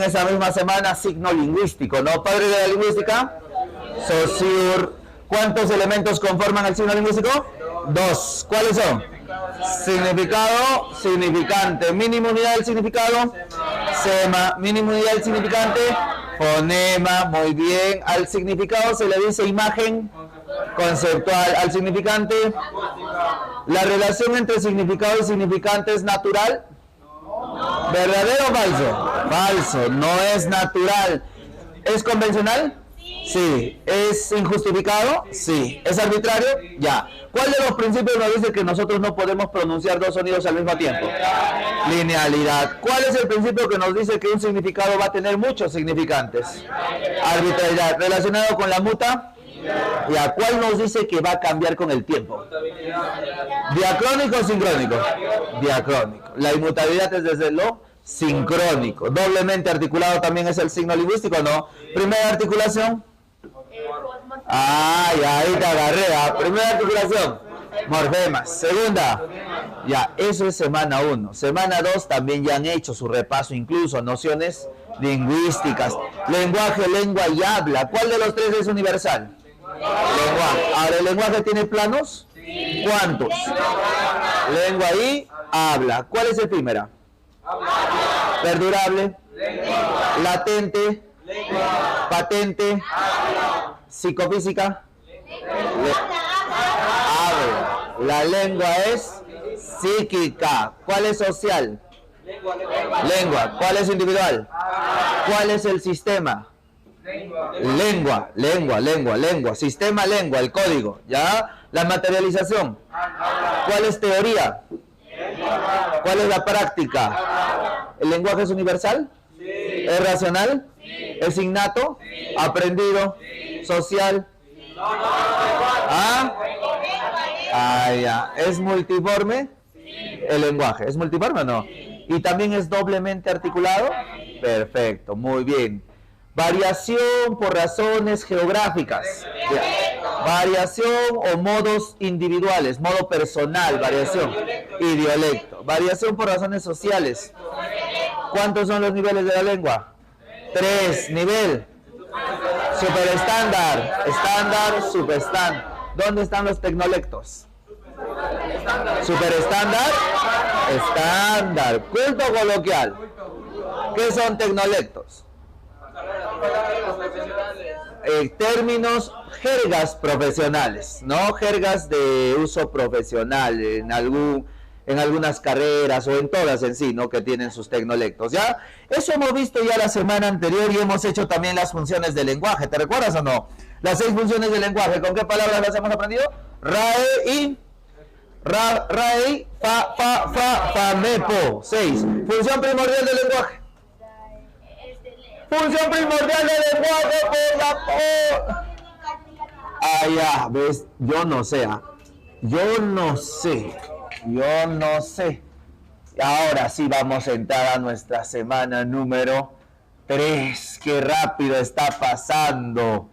en esa misma semana signo lingüístico, ¿no? Padre de la lingüística, Saussure. ¿Cuántos elementos conforman el signo lingüístico? 2. ¿Cuáles son? Significado, significante. Mínima unidad del significado, sema. Mínima unidad del significante, fonema. Muy bien. Al significado se le dice imagen conceptual. Al significante, la relación entre significado y significante es natural. ¿Verdadero o falso? Falso, no es natural. ¿Es convencional? Sí. ¿Es injustificado? Sí. ¿Es arbitrario? Ya. ¿Cuál de los principios nos dice que nosotros no podemos pronunciar dos sonidos al mismo tiempo? Linealidad. ¿Cuál es el principio que nos dice que un significado va a tener muchos significantes? Arbitrariedad. ¿Relacionado con la muta? Ya. ¿Cuál nos dice que va a cambiar con el tiempo? ¿Diacrónico o sincrónico? Diacrónico. La inmutabilidad es desde lo sincrónico. Doblemente articulado también es el signo lingüístico, ¿no? Primera articulación. Ya, ahí te agarré. Primera articulación, morfemas. Segunda, ya, eso es semana 1. Semana 2 también ya han hecho su repaso, incluso nociones lingüísticas. Lenguaje, lengua y habla. ¿Cuál de los tres es universal? Lenguaje. Ahora, ¿el lenguaje tiene planos? ¿Cuántos? Lengua y habla. ¿Cuál es efímera? Perdurable, latente, patente, psicofísica. La lengua es psíquica. ¿Cuál es social? Lengua. ¿Cuál es individual? ¿Cuál es el sistema? Lengua, lengua, lengua, lengua. Sistema, lengua, el código. ¿Ya? La materialización. ¿Cuál es teoría? ¿Cuál es la práctica? ¿El lenguaje es universal? Sí. ¿Es racional? Sí. ¿Es innato? Sí. ¿Aprendido? Sí. ¿Social? Ya. ¿Es multiforme? Sí. ¿El lenguaje es multiforme o no? Sí. ¿Y también es doblemente articulado? Sí. Perfecto, muy bien. Variación por razones geográficas. Variación o modos individuales, modo personal, variación. Y dialecto. Variación por razones sociales. ¿Cuántos son los niveles de la lengua? 3. Nivel. Superestándar. Estándar, subestándar. ¿Dónde están los tecnolectos? Superestándar. Estándar. Culto coloquial. ¿Qué son tecnolectos? Términos, jergas profesionales, ¿no? Jergas de uso profesional en algunas carreras o en todas en sí, ¿no? Que tienen sus tecnolectos, ¿ya? Eso hemos visto ya la semana anterior y hemos hecho también las funciones del lenguaje, ¿te recuerdas o no? Las 6 funciones del lenguaje, ¿con qué palabras las hemos aprendido? RAE, fa, me, po. 6. Función primordial del lenguaje. Función primordial del lenguaje, por la ya, ves, yo no sé. Ahora sí vamos a entrar a nuestra semana número 3. Qué rápido está pasando.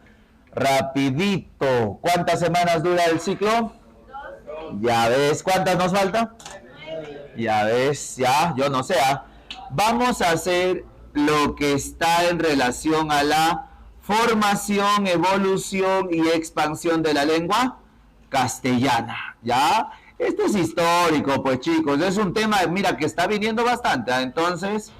Rapidito. ¿Cuántas semanas dura el ciclo? 2. Ya ves, ¿cuántas nos faltan? 9. Ya ves, ya, yo no sé. Vamos a hacer lo que está en relación a la formación, evolución y expansión de la lengua castellana, ¿ya? Esto es histórico, pues chicos, es un tema, mira, que está viniendo bastante, entonces,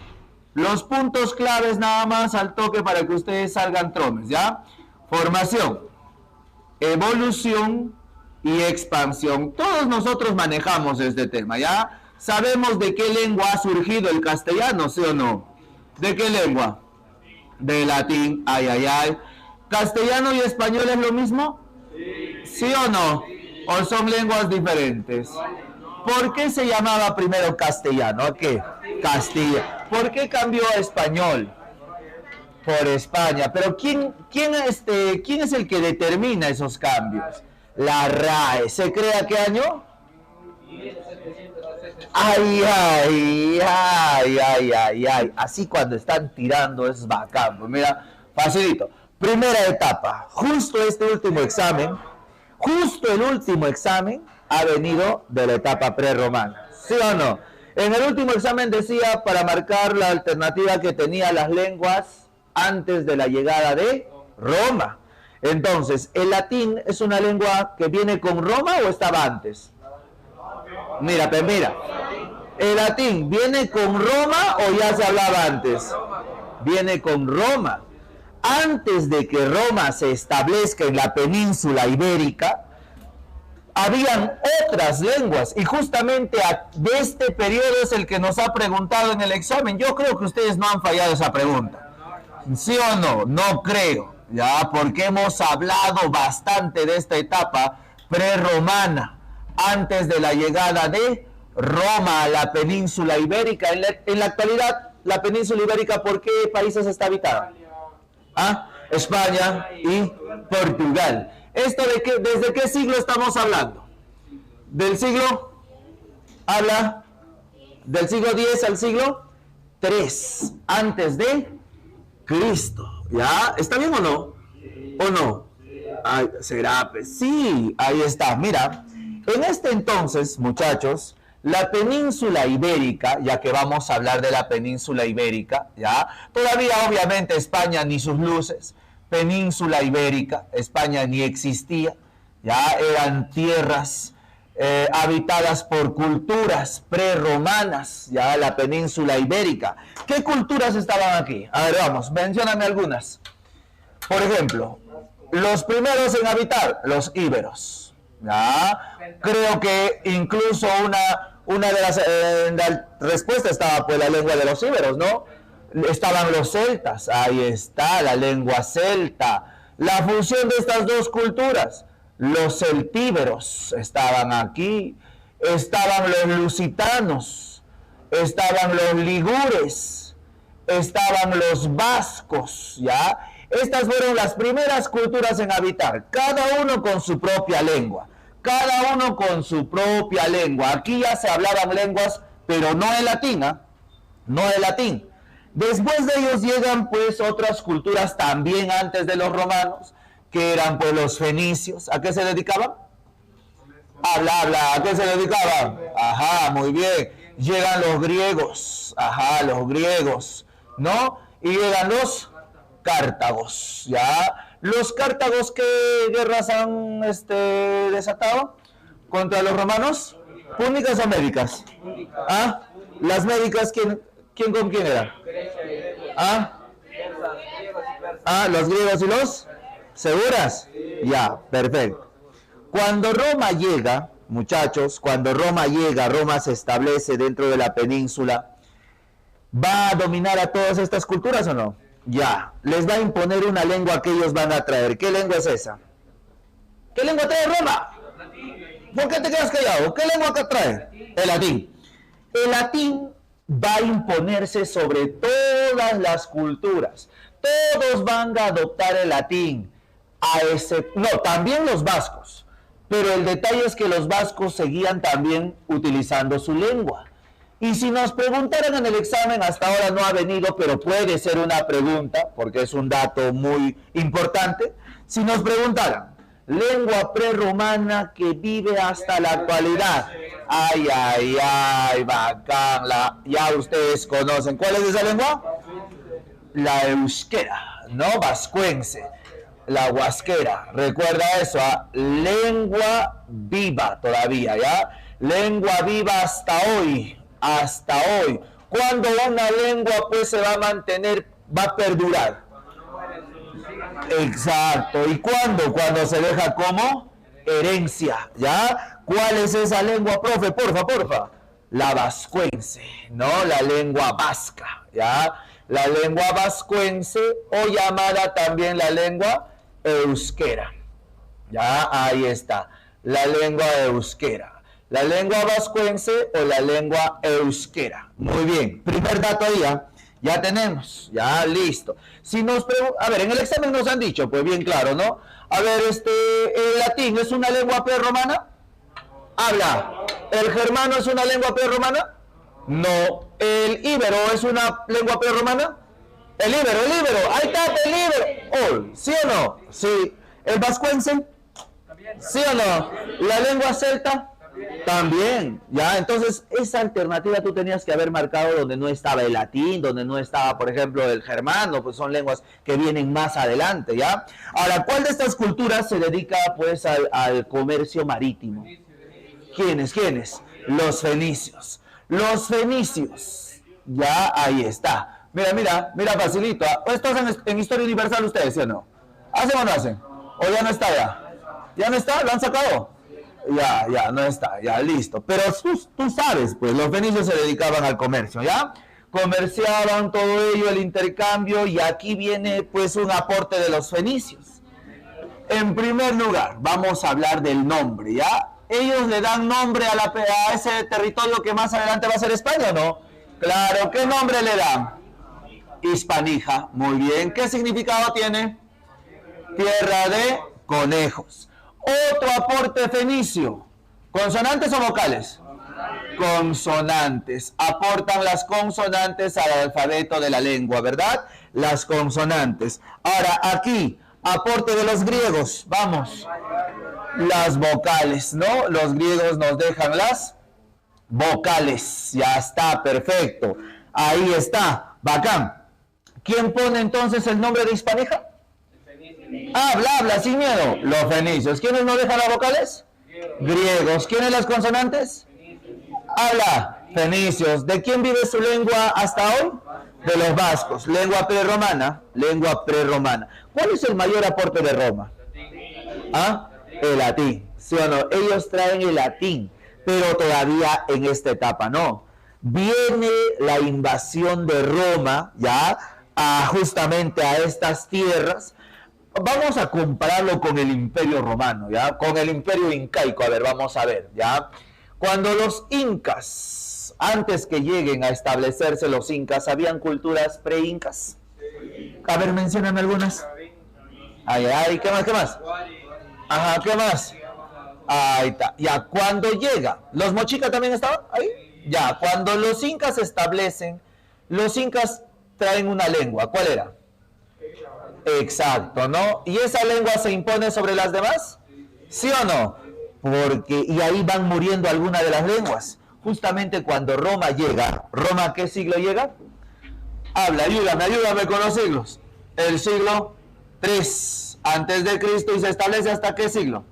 los puntos claves nada más al toque para que ustedes salgan tromes, ¿ya? Formación, evolución y expansión. Todos nosotros manejamos este tema, ¿ya? Sabemos de qué lengua ha surgido el castellano, ¿sí o no? ¿De qué lengua? De latín, ¿Castellano y español es lo mismo? ¿Sí o no? ¿O son lenguas diferentes? ¿Por qué se llamaba primero castellano? ¿A qué? Castilla. ¿Por qué cambió a español? Por España. Pero ¿quién es el que determina esos cambios? La RAE. ¿Se crea qué año? Así cuando están tirando es bacán. Pues mira, facilito. Primera etapa. Justo el último examen ha venido de la etapa prerromana. ¿Sí o no? En el último examen decía para marcar la alternativa que tenía las lenguas antes de la llegada de Roma. Entonces, ¿el latín es una lengua que viene con Roma o estaba antes? Mira, pues mira. ¿El latín viene con Roma o ya se hablaba antes? Viene con Roma. Antes de que Roma se establezca en la península ibérica, habían otras lenguas, y justamente de este periodo es el que nos ha preguntado en el examen. Yo creo que ustedes no han fallado esa pregunta. ¿Sí o no? No creo, ya, porque hemos hablado bastante de esta etapa prerromana, antes de la llegada de Roma a la península ibérica. En la actualidad, la península ibérica, ¿por qué países está habitada? ¿Ah? España y Portugal. ¿Esto desde qué siglo estamos hablando? ¿Del siglo? Habla del siglo X al siglo III, antes de Cristo. ¿Ya? ¿Está bien o no? ¿O no? Ay, ¿será? Pues sí, ahí está. Mira, en este entonces, muchachos, la península ibérica, ya que vamos a hablar de la península ibérica, ¿ya? Todavía obviamente España ni sus luces, península ibérica, España ni existía, ya eran tierras habitadas por culturas prerromanas, ya la península ibérica. ¿Qué culturas estaban aquí? A ver, vamos, mencióname algunas. Por ejemplo, los primeros en habitar, los íberos. ¿Ya? Creo que incluso una de las la respuesta estaba pues la lengua de los íberos, ¿no? Estaban los celtas, ahí está la lengua celta. La fusión de estas dos culturas, los celtíberos estaban aquí, estaban los lusitanos, estaban los ligures, estaban los vascos, ¿ya? Estas fueron las primeras culturas en habitar, cada uno con su propia lengua, cada uno con su propia lengua. Aquí ya se hablaban lenguas, pero no en latín, ¿eh? No en latín. Después de ellos llegan pues otras culturas también antes de los romanos, que eran pues los fenicios. ¿A qué se dedicaban? Habla, ¿a qué se dedicaban? Ajá, muy bien. Llegan los griegos, ajá, los griegos, ¿no? Y llegan los cártagos, ¿ya? Los cártagos, ¿qué guerras han desatado contra los romanos? ¿Púnicas o médicas? ¿Ah? Las médicas, ¿quién con quién eran? ¿Ah? Los griegos y los... ¿Seguras? Ya, perfecto. Cuando Roma llega, muchachos, cuando Roma llega, Roma se establece dentro de la península, ¿va a dominar a todas estas culturas o no? Ya, les va a imponer una lengua que ellos van a traer. ¿Qué lengua es esa? ¿Qué lengua trae Roma? ¿Por qué te quedas callado? ¿Qué lengua que trae? El latín. El latín va a imponerse sobre todas las culturas. Todos van a adoptar el latín. No, también los vascos. Pero el detalle es que los vascos seguían también utilizando su lengua. Y si nos preguntaran en el examen, hasta ahora no ha venido, pero puede ser una pregunta, porque es un dato muy importante. Si nos preguntaran, lengua prerromana que vive hasta la actualidad. Ay, bacán. Ya ustedes conocen. ¿Cuál es esa lengua? La euskera, ¿no? Vascuense. La huasquera. Recuerda eso, lengua viva todavía, ¿ya? Lengua viva hasta hoy. Hasta hoy. Cuando una lengua pues se va a mantener, va a perdurar. Exacto. ¿Y cuándo? Cuando se deja como herencia, ¿ya? ¿Cuál es esa lengua, profe? Porfa. La vascuense, ¿no? La lengua vasca, ¿ya? La lengua vascuense, o llamada también la lengua euskera. Ya, ahí está. La lengua euskera. La lengua vascuense o la lengua euskera. Muy bien. Primer dato ahí, ya tenemos. Ya, listo. Si nos a ver, en el examen nos han dicho, pues bien claro, ¿no? A ver, el latín es una lengua prerromana. Habla. ¿El germano es una lengua prerromana? No. ¿El íbero es una lengua prerromana? El íbero. Ahí está, el íbero. ¿Sí o no? Sí. ¿El vascuense? ¿Sí o no? ¿La lengua celta? También, ya, entonces esa alternativa tú tenías que haber marcado donde no estaba el latín, donde no estaba, por ejemplo, el germano, pues son lenguas que vienen más adelante, ¿ya? Ahora, ¿cuál de estas culturas se dedica, pues, al comercio marítimo? ¿Quiénes? Los fenicios. Los fenicios, ya, ahí está. Mira, facilito. ¿Esto es en Historia Universal ustedes, sí o no? ¿Hacen o no hacen? ¿O ya no está ya? ¿Ya no está? ¿Lo han sacado? Ya, no está, ya, listo. Pero tú sabes, pues, los fenicios se dedicaban al comercio, ¿ya? Comerciaban todo ello, el intercambio, y aquí viene, pues, un aporte de los fenicios. En primer lugar, vamos a hablar del nombre, ¿ya? Ellos le dan nombre a ese territorio que más adelante va a ser España, ¿no? Claro, ¿qué nombre le dan? Hispanija, muy bien. ¿Qué significado tiene? Tierra de conejos. Otro aporte fenicio. ¿Consonantes o vocales? Consonantes. Aportan las consonantes al alfabeto de la lengua, ¿verdad? Las consonantes. Ahora, aquí, aporte de los griegos. Vamos. Las vocales, ¿no? Los griegos nos dejan las vocales. Ya está, perfecto. Ahí está. Bacán. ¿Quién pone entonces el nombre de Hispanija? Habla, sin miedo. Los fenicios. ¿Quiénes no dejan las vocales? Griegos. ¿Quiénes las consonantes? Habla, fenicios. ¿De quién vive su lengua hasta hoy? De los vascos. Lengua prerromana. ¿Cuál es el mayor aporte de Roma? ¿Ah? El latín. ¿Sí o no? Ellos traen el latín, pero todavía en esta etapa no. Viene la invasión de Roma, ¿ya? Justamente a estas tierras. Vamos a compararlo con el Imperio Romano, ¿ya? Con el Imperio Incaico. A ver, vamos a ver, ¿ya? Cuando los incas, antes que lleguen a establecerse los incas, ¿habían culturas pre-incas? A ver, mencióname algunas. Ay, ¿qué más? Ajá, ¿qué más? Ahí está. Ya, cuando llega, ¿los mochicas también estaban ahí? Ya, cuando los incas se establecen, los incas traen una lengua. ¿Cuál era? Exacto, ¿no? ¿Y esa lengua se impone sobre las demás? ¿Sí o no? Porque, y ahí van muriendo algunas de las lenguas. Justamente cuando Roma llega, ¿Roma qué siglo llega? Habla, ayúdame con los siglos. El siglo 3 antes de Cristo, y se establece ¿hasta qué siglo?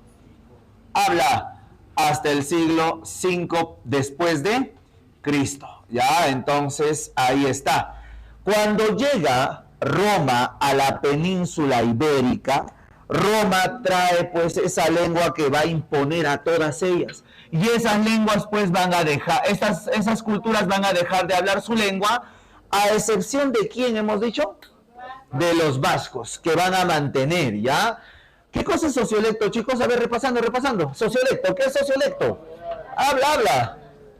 Habla, hasta el siglo 5 después de Cristo. Ya, entonces ahí está. Cuando llega Roma a la península ibérica, Roma trae pues esa lengua que va a imponer a todas ellas. Y esas lenguas pues van a dejar, esas culturas van a dejar de hablar su lengua, a excepción de ¿quién hemos dicho? De los vascos, que van a mantener, ¿ya? ¿Qué cosa es sociolecto, chicos? A ver, repasando. Sociolecto, ¿qué es sociolecto? Habla.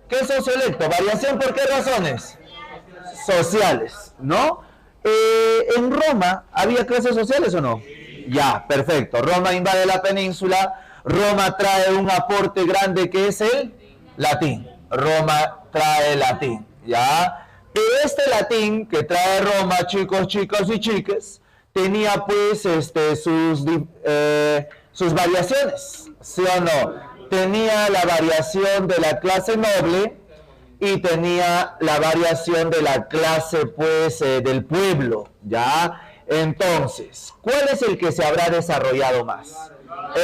¿Qué es sociolecto? ¿Variación por qué razones? Sociales, ¿no? ¿En Roma había clases sociales o no? Ya, perfecto. Roma invade la península. Roma trae un aporte grande que es el latín. Roma trae latín, ¿ya? Pero este latín que trae Roma, chicos, chicas y chiques, tenía pues sus variaciones, ¿sí o no? Tenía la variación de la clase noble y tenía la variación de la clase pues del pueblo, ¿ya? Entonces, ¿cuál es el que se habrá desarrollado más?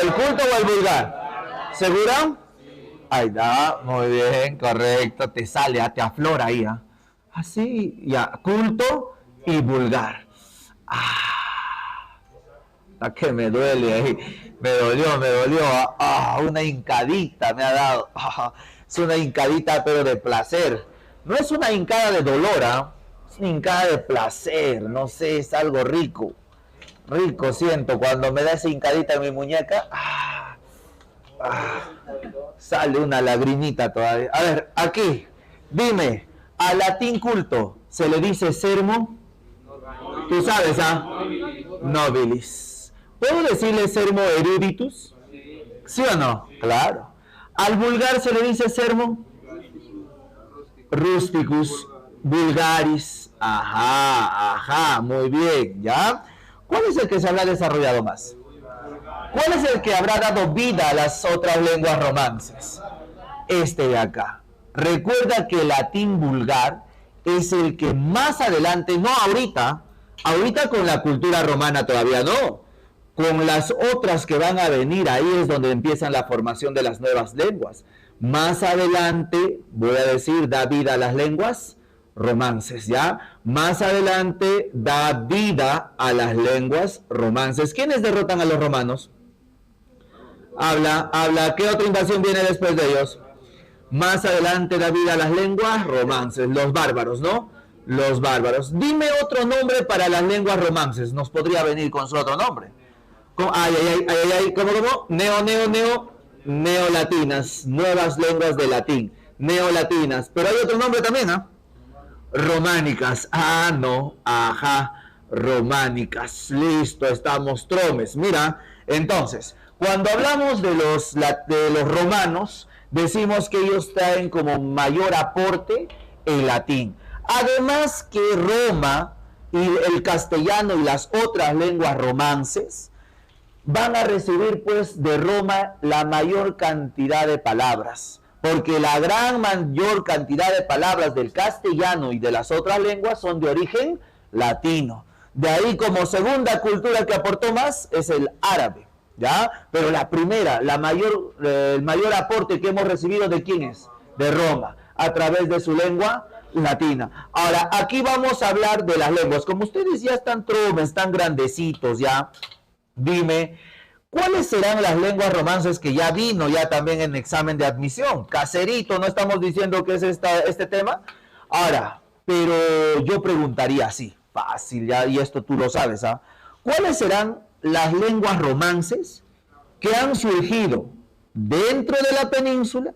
¿El culto o el vulgar? ¿Segura? Ahí está, muy bien, correcto, te sale, te aflora ahí, ¿ah? Así, ya, culto y vulgar. Que me duele ahí, me dolió, una hincadita me ha dado, es una hincadita pero de placer, no es una hincada de dolor, es una hincada de placer, no sé, es algo rico siento cuando me da esa hincadita en mi muñeca, sale una lagrimita todavía. A ver, aquí, dime, al latín culto se le dice sermo, tú sabes, nobilis. ¿Puedo decirle sermo eruditus? ¿Sí o no? Claro. Al vulgar se le dice sermo rusticus, vulgaris. Ajá, muy bien, ¿ya? ¿Cuál es el que se habrá desarrollado más? ¿Cuál es el que habrá dado vida a las otras lenguas romances? este de acá. Recuerda que el latín vulgar es el que más adelante, no ahorita, ahorita con la cultura romana todavía no, con las otras que van a venir, ahí es donde empiezan la formación de las nuevas lenguas. Más adelante, voy a decir, da vida a las lenguas romances, ¿ya? Más adelante da vida a las lenguas romances. ¿Quiénes derrotan a los romanos? Habla, ¿qué otra invasión viene después de ellos? Más adelante da vida a las lenguas romances, los bárbaros, ¿no? Los bárbaros. Dime otro nombre para las lenguas romances, nos podría venir con su otro nombre. ¿Cómo? ¿Cómo? Neolatinas, nuevas lenguas de latín, neolatinas. Pero hay otro nombre también, ¿ah? Románicas. Ah, no, ajá, románicas. Listo, estamos tromes. Mira, entonces, cuando hablamos de los romanos, decimos que ellos traen como mayor aporte el latín. Además que Roma y el castellano y las otras lenguas romances van a recibir pues de Roma la mayor cantidad de palabras, porque la gran mayor cantidad de palabras del castellano y de las otras lenguas son de origen latino. De ahí como segunda cultura que aportó más es el árabe, ¿ya? Pero la primera, el mayor aporte que hemos recibido, ¿de quién es? De Roma, a través de su lengua latina. Ahora, aquí vamos a hablar de las lenguas. Como ustedes ya están tromes, están grandecitos ya, dime, ¿cuáles serán las lenguas romances que ya vino ya también en examen de admisión? Caserito, no estamos diciendo que es este tema. Ahora, pero yo preguntaría así, fácil ya, y esto tú lo sabes, ¿ah? ¿Cuáles serán las lenguas romances que han surgido dentro de la península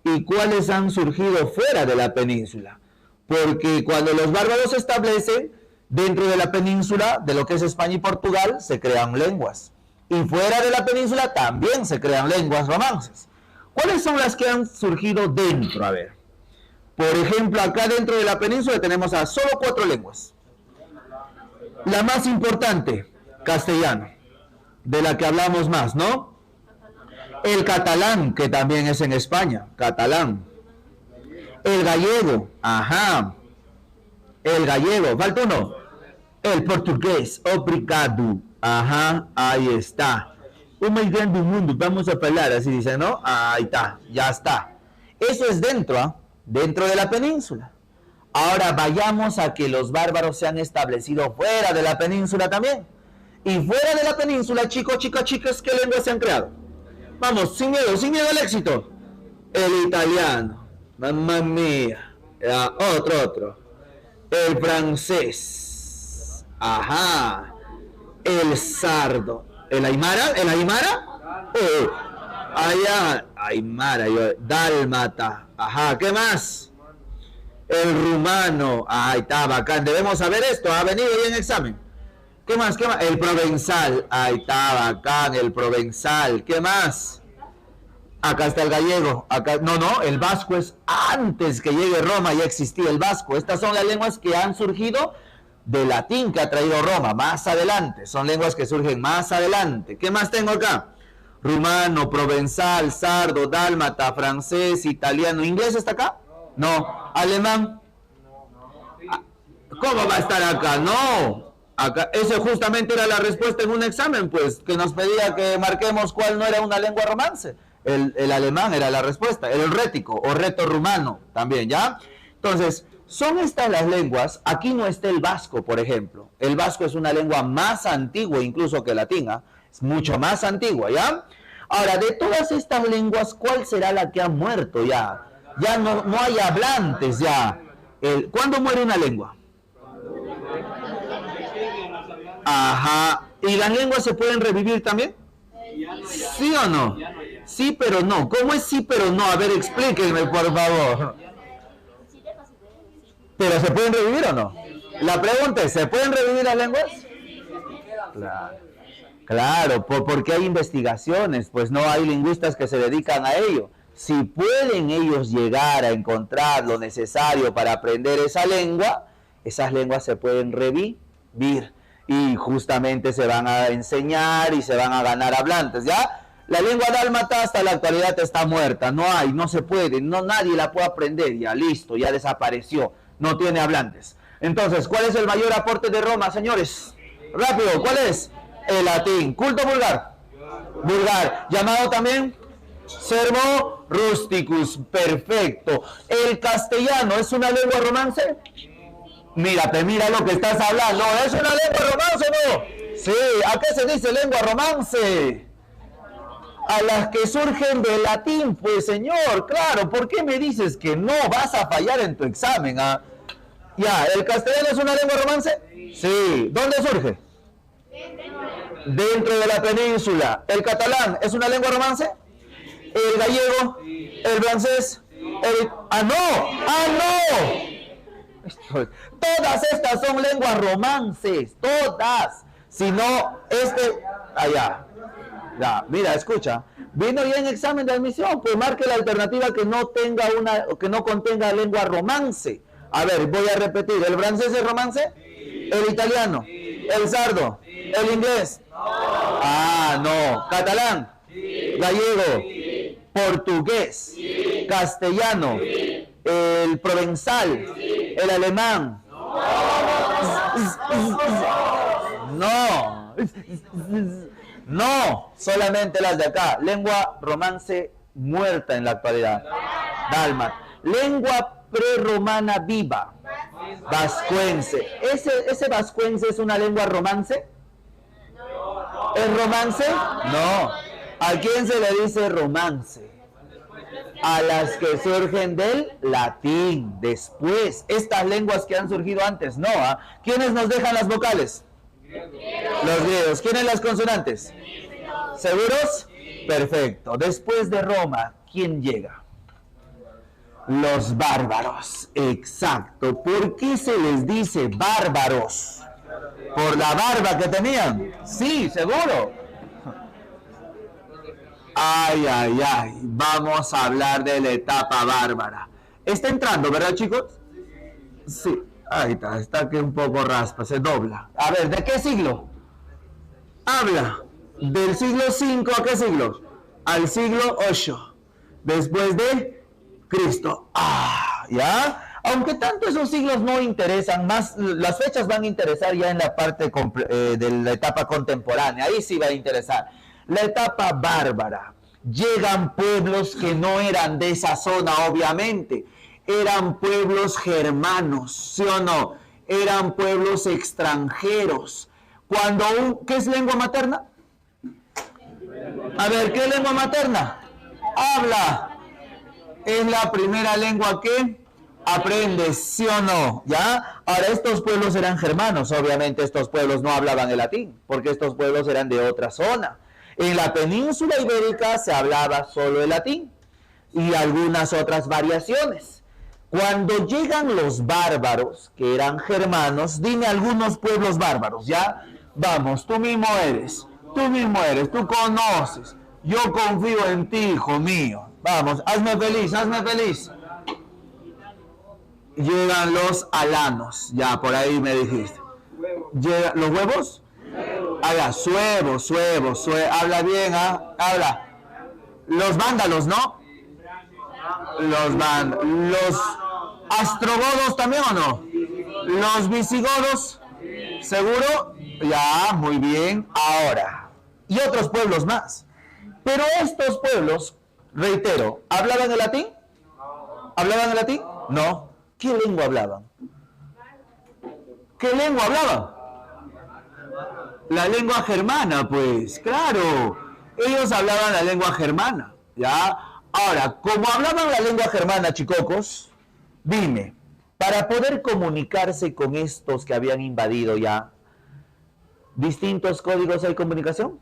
y cuáles han surgido fuera de la península? Porque cuando los bárbaros se establecen dentro de la península, de lo que es España y Portugal, se crean lenguas. Y fuera de la península también se crean lenguas romances. ¿Cuáles son las que han surgido dentro? A ver. Por ejemplo, acá dentro de la península tenemos a solo 4 lenguas. La más importante, castellano, de la que hablamos más, ¿no? El catalán, que también es en España, catalán. El gallego, ajá. El gallego, falta uno. El portugués, obrigado. Ajá, ahí está. Un más grande mundo, vamos a hablar, así dice, ¿no? Ahí está, ya está. Eso es dentro, ¿eh? Dentro de la península. Ahora vayamos a que los bárbaros se han establecido fuera de la península también. Y fuera de la península, chicos, chicas, chicas, ¿qué lenguas se han creado? Vamos, sin miedo al éxito. El italiano, mamma mía. Otro. El francés. Ajá. El sardo. ¿El aymara? Allá. Aymara. Dálmata. Ajá. ¿Qué más? El rumano. Ahí está, bacán. Debemos saber esto. Ha venido bien en examen. ¿Qué más? El provenzal. Ahí está, bacán. El provenzal. ¿Qué más? Acá está el gallego. Acá, no, el vasco es antes que llegue Roma, ya existía el vasco. Estas son las lenguas que han surgido del latín que ha traído Roma, más adelante. Son lenguas que surgen más adelante. ¿Qué más tengo acá? Rumano, provenzal, sardo, dálmata, francés, italiano. ¿Inglés está acá? No. ¿Alemán? ¿Cómo va a estar acá? No. Acá, esa justamente era la respuesta en un examen, pues, que nos pedía que marquemos cuál no era una lengua romance. El alemán era la respuesta, el rético o reto rumano también, ¿ya? Entonces, son estas las lenguas. Aquí no está el vasco, por ejemplo. El vasco es una lengua más antigua incluso que latina, es mucho más antigua, ¿ya? Ahora, de todas estas lenguas, ¿cuál será la que ha muerto ya? Ya no hay hablantes ya. ¿Cuándo muere una lengua? Ajá. ¿Y las lenguas se pueden revivir también? ¿Sí o no? Sí, pero no. ¿Cómo es sí, pero no? A ver, explíquenme, por favor. ¿Pero se pueden revivir o no? La pregunta es, ¿se pueden revivir las lenguas? Claro, porque hay investigaciones, pues no hay lingüistas que se dedican a ello. Si pueden ellos llegar a encontrar lo necesario para aprender esa lengua, esas lenguas se pueden revivir. Y justamente se van a enseñar y se van a ganar hablantes, ¿ya? La lengua dálmata hasta la actualidad está muerta, no hay, no se puede, no nadie la puede aprender, ya listo, ya desapareció, no tiene hablantes. Entonces, ¿cuál es el mayor aporte de Roma, señores? Rápido, ¿cuál es? El latín. ¿Culto vulgar? Vulgar. ¿Llamado también? Sermo rusticus. Perfecto. ¿El castellano es una lengua romance? Mírate, mira lo que estás hablando. ¿Es una lengua romance o no? Sí. ¿A qué se dice lengua romance? A las que surgen del latín, pues señor, claro. ¿Por qué me dices que no vas a fallar en tu examen? ¿Ah? Ya, ¿el castellano es una lengua romance? Sí. ¿Dónde surge? Dentro de la península. ¿El catalán es una lengua romance? ¿El gallego? ¿El francés? ¡Ah, no! ¡Ah, no! Todas estas son lenguas romances. Todas. Si no, allá. Ya, mira, escucha. Vino ya en examen de admisión, pues marque la alternativa que no contenga lengua romance. A ver, voy a repetir. ¿El francés es romance? ¿El italiano? ¿El sardo? ¿El inglés? Ah, no. ¿Catalán? ¿Gallego? ¿Portugués? ¿Castellano? ¿El provenzal? ¿El alemán? No. No. Solamente las de acá. Lengua romance muerta en la actualidad. Dálmata. Lengua prerromana viva. Vascuense. ¿Ese vascuense es una lengua romance? ¿Es romance? No. ¿A quién se le dice romance? A las que surgen del latín. Después, estas lenguas que han surgido antes, no. ¿Quiénes nos dejan las vocales? Los griegos. ¿Quiénes las consonantes? ¿Seguros? Perfecto. Después de Roma, ¿quién llega? Los bárbaros, exacto. ¿Por qué se les dice bárbaros? ¿Por la barba que tenían? Sí, seguro. Ay, ay, ay. Vamos a hablar de la etapa bárbara. Está entrando, ¿verdad, chicos? Sí. Ahí está que un poco raspa, se dobla. A ver, ¿de qué siglo? Habla. ¿Del siglo V a qué siglo? Al siglo VIII. Después de Cristo. ¿Ya? Aunque tanto esos siglos no interesan, más las fechas van a interesar ya en la parte de la etapa contemporánea. Ahí sí va a interesar. La etapa bárbara. Llegan pueblos que no eran de esa zona, obviamente. Eran pueblos germanos, ¿sí o no? Eran pueblos extranjeros. ¿Qué es lengua materna? A ver, ¿qué es lengua materna? Habla. Es la primera lengua que aprendes, ¿sí o no? ¿Ya? Ahora, estos pueblos eran germanos, obviamente estos pueblos no hablaban el latín, porque estos pueblos eran de otra zona. En la península ibérica se hablaba solo el latín y algunas otras variaciones. Cuando llegan los bárbaros, que eran germanos, dime algunos pueblos bárbaros, ¿ya? Vamos, tú mismo eres, tú conoces, yo confío en ti, hijo mío. Vamos, hazme feliz. Llegan los alanos, ya por ahí me dijiste. ¿Los huevos? Habla, suevo. Habla bien, habla. Los vándalos, ¿no? Los astrogodos también, ¿o no? Los visigodos, ¿seguro? Ya, muy bien. Ahora, y otros pueblos más. Pero estos pueblos, reitero, ¿hablaban el latín? ¿Hablaban el latín? No. ¿Qué lengua hablaban? ¿Qué lengua hablaban? La lengua germana, pues, claro. Ellos hablaban la lengua germana, ¿ya? Ahora, como hablaban la lengua germana, chicocos, dime, para poder comunicarse con estos que habían invadido ya, ¿distintos códigos hay comunicación?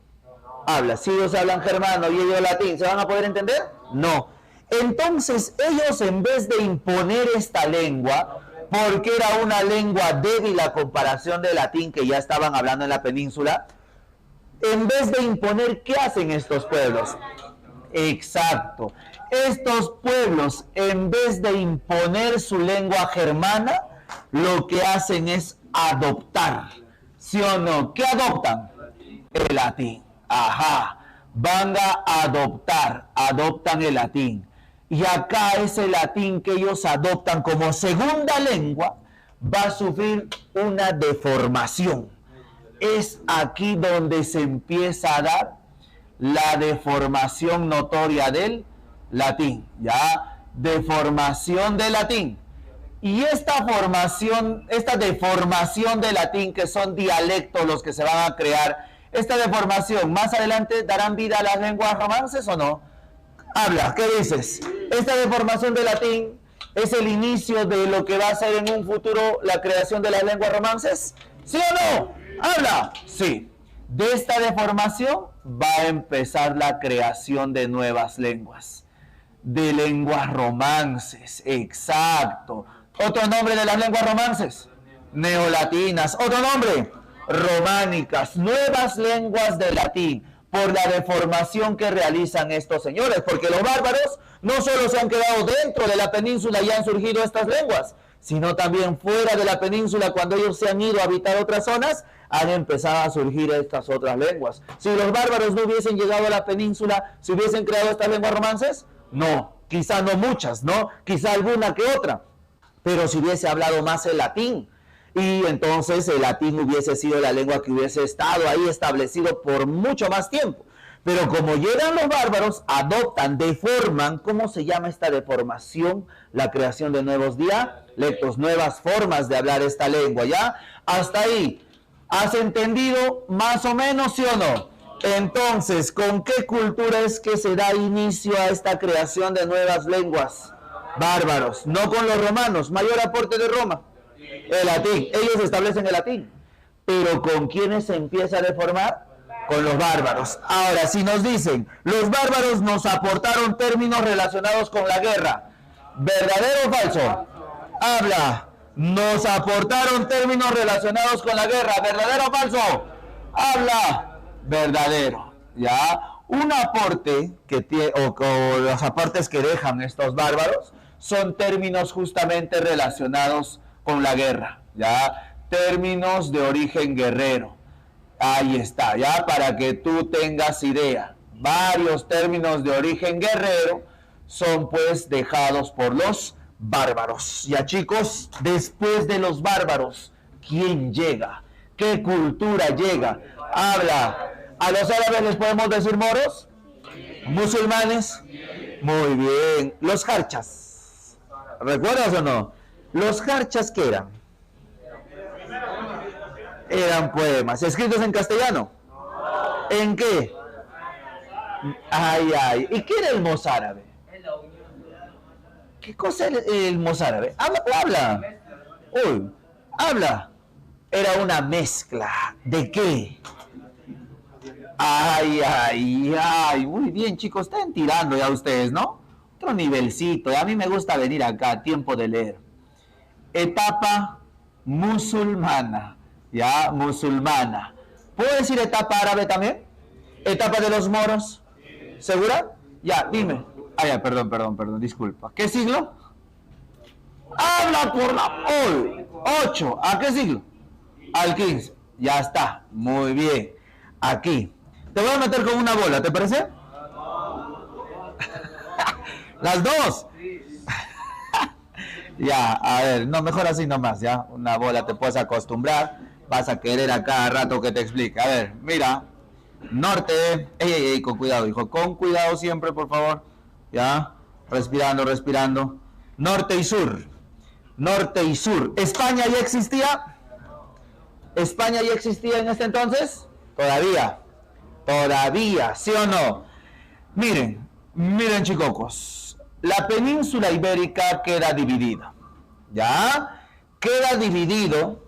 Habla, si ellos hablan germano y ellos latín, ¿se van a poder entender? No. Entonces, ellos en vez de imponer esta lengua, porque era una lengua débil a comparación del latín que ya estaban hablando en la península, en vez de imponer, ¿qué hacen estos pueblos? Exacto. Estos pueblos, en vez de imponer su lengua germana, lo que hacen es adoptar. ¿Sí o no? ¿Qué adoptan? El latín. Ajá. van a adoptan el latín. Y acá ese latín que ellos adoptan como segunda lengua va a sufrir una deformación. Es aquí donde se empieza a dar la deformación notoria del latín, ¿ya? Deformación del latín. Y esta deformación del latín, que son dialectos los que se van a crear, esta deformación más adelante darán vida a las lenguas romances o no. Habla, ¿qué dices? Esta deformación del latín es el inicio de lo que va a ser en un futuro la creación de las lenguas romances, ¿sí o no? Habla, sí. De esta deformación va a empezar la creación de nuevas lenguas, de lenguas romances, exacto. Otro nombre de las lenguas romances, neolatinas. Otro nombre, románicas, nuevas lenguas del latín, por la deformación que realizan estos señores, porque los bárbaros no solo se han quedado dentro de la península y han surgido estas lenguas, sino también fuera de la península, cuando ellos se han ido a habitar otras zonas, han empezado a surgir estas otras lenguas. Si los bárbaros no hubiesen llegado a la península, ¿se hubiesen creado estas lenguas romances? No, quizá no muchas, ¿no? Quizá alguna que otra, pero si hubiese hablado más el latín, y entonces el latín hubiese sido la lengua que hubiese estado ahí establecido por mucho más tiempo. Pero como llegan los bárbaros, adoptan, deforman. ¿Cómo se llama esta deformación? La creación de nuevos dialectos, nuevas formas de hablar esta lengua, ¿ya? Hasta ahí, ¿has entendido más o menos, sí o no? Entonces, ¿con qué cultura es que se da inicio a esta creación de nuevas lenguas? Bárbaros, no con los romanos. Mayor aporte de Roma, el latín. Ellos establecen el latín. Pero ¿con quiénes se empieza a deformar? Con los bárbaros. Ahora, si nos dicen, los bárbaros nos aportaron términos relacionados con la guerra, ¿verdadero o falso? Habla. Nos aportaron términos relacionados con la guerra, ¿verdadero o falso? Habla. Verdadero. ¿Ya? Un aporte que tiene, o los aportes que dejan estos bárbaros, son términos justamente relacionados con la guerra, ¿ya? Términos de origen guerrero. Ahí está, ya, para que tú tengas idea. Varios términos de origen guerrero son pues dejados por los bárbaros. Ya, chicos, después de los bárbaros, ¿quién llega? ¿Qué cultura llega? Habla. ¿A los árabes les podemos decir moros? ¿Musulmanes? Muy bien. ¿Los jarchas? ¿Recuerdas o no? ¿Los jarchas qué eran? Eran poemas. ¿Escritos en castellano? ¿En qué? Ay, ay. ¿Y qué era el mozárabe? ¿Qué cosa era el mozárabe? Habla. Uy, habla. Era una mezcla. ¿De qué? Ay, ay, ay. Muy bien, chicos. Están tirando ya ustedes, ¿no? Otro nivelcito. A mí me gusta venir acá, tiempo de leer. Etapa musulmana. Ya, musulmana. ¿Puedo decir etapa árabe también? ¿Etapa de los moros? ¿Segura? Ya, dime. Ah, ya, perdón, disculpa. ¿Qué siglo? Habla por la... 8. ¿A qué siglo? Al 15. Ya está. Muy bien. Aquí. Te voy a meter con una bola, ¿te parece? Las dos. Ya, a ver, no, mejor así nomás, ya. Una bola te puedes acostumbrar. Vas a querer a cada rato que te explique. A ver, mira. Norte. Ey, con cuidado, hijo. Con cuidado siempre, por favor. Ya. Respirando. Norte y sur. Norte y sur. ¿España ya existía? ¿España ya existía en este entonces? Todavía, ¿sí o no? Miren, chicocos. La península ibérica queda dividida. ¿Ya? Queda dividido.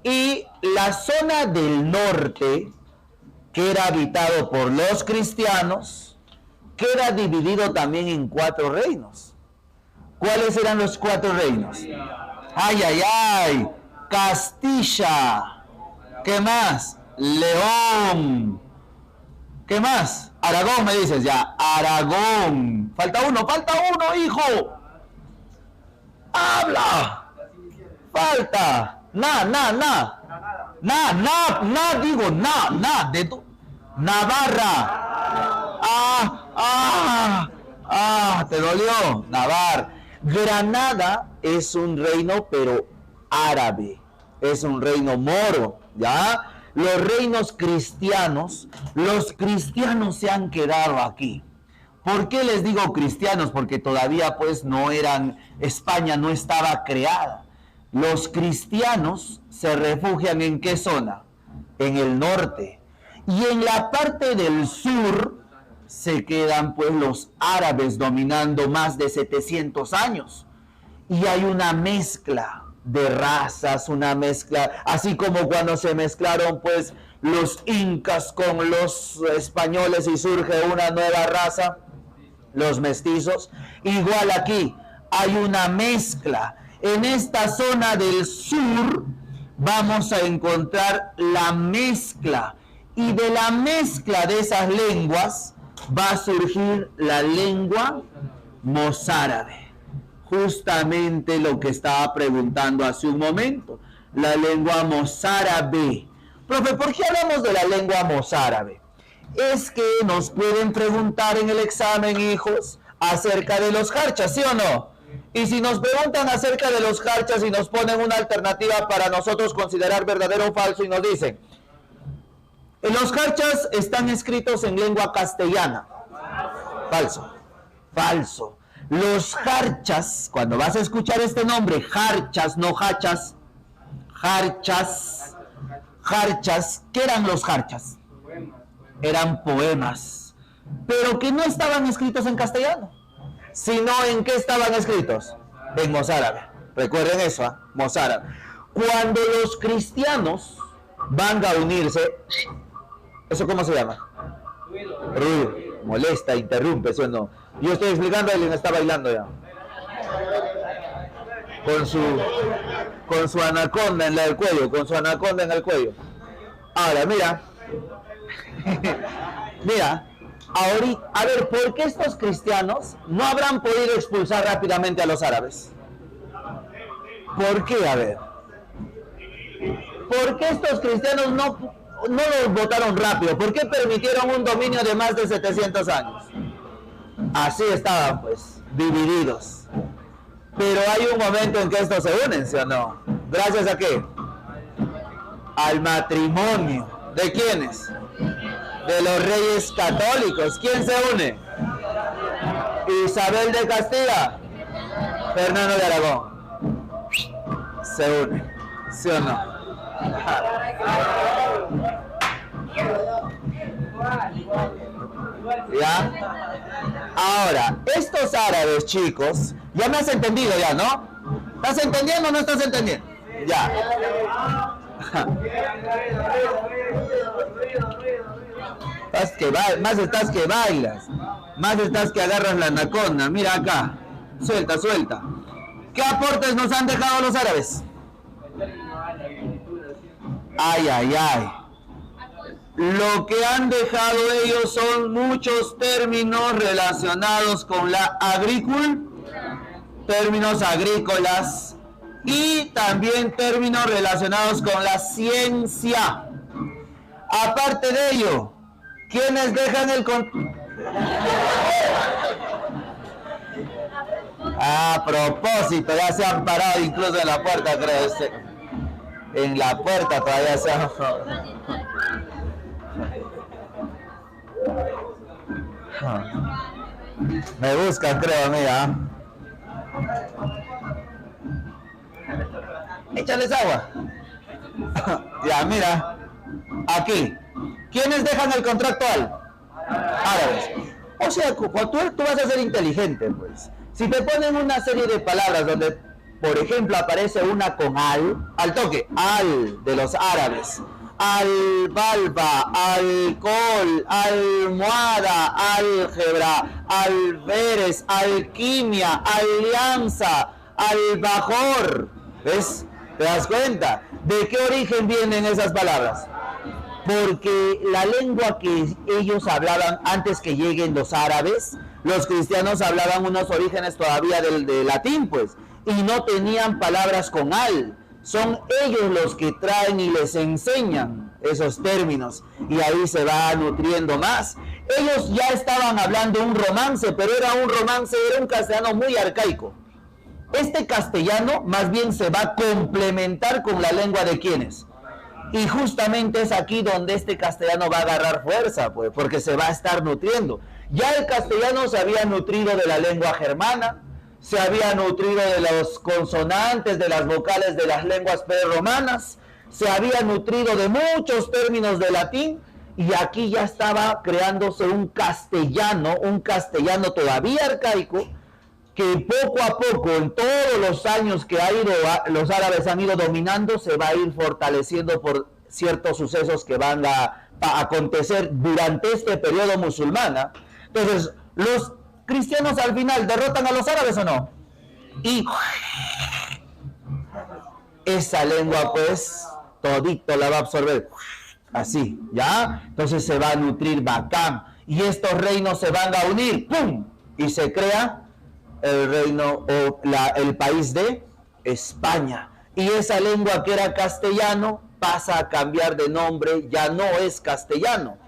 Y la zona del norte, que era habitado por los cristianos, queda dividido también en 4 reinos. ¿Cuáles eran los 4 reinos? Ay, ay, ay. Castilla. ¿Qué más? León. ¿Qué más? Aragón, me dices ya. Aragón. Falta uno, hijo. Habla. Falta. Navarra. ¿Te dolió? Navarra. Granada es un reino, pero árabe. Es un reino moro, ¿ya? Los reinos cristianos, los cristianos se han quedado aquí. ¿Por qué les digo cristianos? Porque todavía pues no eran, España no estaba creada. Los cristianos se refugian ¿en qué zona? En el norte. Y en la parte del sur se quedan pues los árabes dominando más de 700 años. Y hay una mezcla de razas, una mezcla, así como cuando se mezclaron pues los incas con los españoles y surge una nueva raza, los mestizos. Igual aquí hay una mezcla. En esta zona del sur vamos a encontrar la mezcla, y de la mezcla de esas lenguas va a surgir la lengua mozárabe. Justamente lo que estaba preguntando hace un momento, la lengua mozárabe. Profe, ¿por qué hablamos de la lengua mozárabe? Es que nos pueden preguntar en el examen, hijos, acerca de los jarchas, ¿sí o no? Y si nos preguntan acerca de los jarchas y nos ponen una alternativa para nosotros considerar verdadero o falso y nos dicen, los jarchas están escritos en lengua castellana. Falso. Falso. Los jarchas, cuando vas a escuchar este nombre, jarchas, no hachas, jarchas, jarchas, ¿qué eran los jarchas? Eran poemas, pero que no estaban escritos en castellano, sino ¿en qué estaban escritos? En mozárabe. Recuerden eso, ¿eh? Mozárabe. Cuando los cristianos van a unirse, ¿eso cómo se llama? Ruido. Molesta, interrumpe, ¿sí o no? Yo estoy explicando, alguien está bailando ya. Con su anaconda en el cuello, con su anaconda en el cuello. Ahora, mira. Mira, ahorita, a ver, ¿por qué estos cristianos no habrán podido expulsar rápidamente a los árabes? ¿Por qué? A ver. ¿Por qué estos cristianos no los votaron rápido? ¿Por qué permitieron un dominio de más de 700 años? Así estaban, pues, divididos. Pero hay un momento en que estos se unen, ¿sí o no? ¿Gracias a qué? Al matrimonio. ¿De quiénes? De los reyes católicos. ¿Quién se une? Isabel de Castilla, Fernando de Aragón. Se une, ¿sí o no? ¿Ya? Ahora, estos árabes, chicos, ya me has entendido ya, ¿no? ¿Estás entendiendo o no estás entendiendo? Ya. Más estás que bailas, más estás que agarras la anaconda. Mira acá, suelta, suelta. ¿Qué aportes nos han dejado los árabes? Ay, ay, ay. Lo que han dejado ellos son muchos términos relacionados con la agricultura, términos agrícolas y también términos relacionados con la ciencia. Aparte de ello, ¿quiénes dejan el a propósito, ya se han parado incluso en la puerta, creo. En la puerta todavía se han... Me buscan, creo, mira. Échales agua. Ya, mira. Aquí. ¿Quiénes dejan el contrato árabes? O sea, tú vas a ser inteligente, pues. Si te ponen una serie de palabras donde, por ejemplo, aparece una con al toque, al de los árabes, albalba, alcohol, almohada, álgebra, alberes, alquimia, alianza, albajor. ¿Ves? ¿Te das cuenta? ¿De qué origen vienen esas palabras? Porque la lengua que ellos hablaban antes que lleguen los árabes, los cristianos hablaban unos orígenes todavía del latín, pues, y no tenían palabras con al. Son ellos los que traen y les enseñan esos términos, y ahí se va nutriendo más. Ellos ya estaban hablando un romance, pero era un castellano muy arcaico. Este castellano más bien se va a complementar con la lengua de quienes. Y justamente es aquí donde este castellano va a agarrar fuerza, pues, porque se va a estar nutriendo. Ya el castellano se había nutrido de la lengua germana, se había nutrido de los consonantes, de las vocales de las lenguas prerromanas, se había nutrido de muchos términos de latín, y aquí ya estaba creándose un castellano todavía arcaico, que poco a poco, en todos los años que los árabes han ido dominando, se va a ir fortaleciendo por ciertos sucesos que van a acontecer durante este periodo musulmán. Entonces, los cristianos al final derrotan a los árabes, ¿o no? Y esa lengua, pues, todito la va a absorber. Así, ¿ya? Entonces se va a nutrir bacán. Y estos reinos se van a unir, ¡pum! Y se crea el reino o el país de España. Y esa lengua que era castellano pasa a cambiar de nombre, ya no es castellano,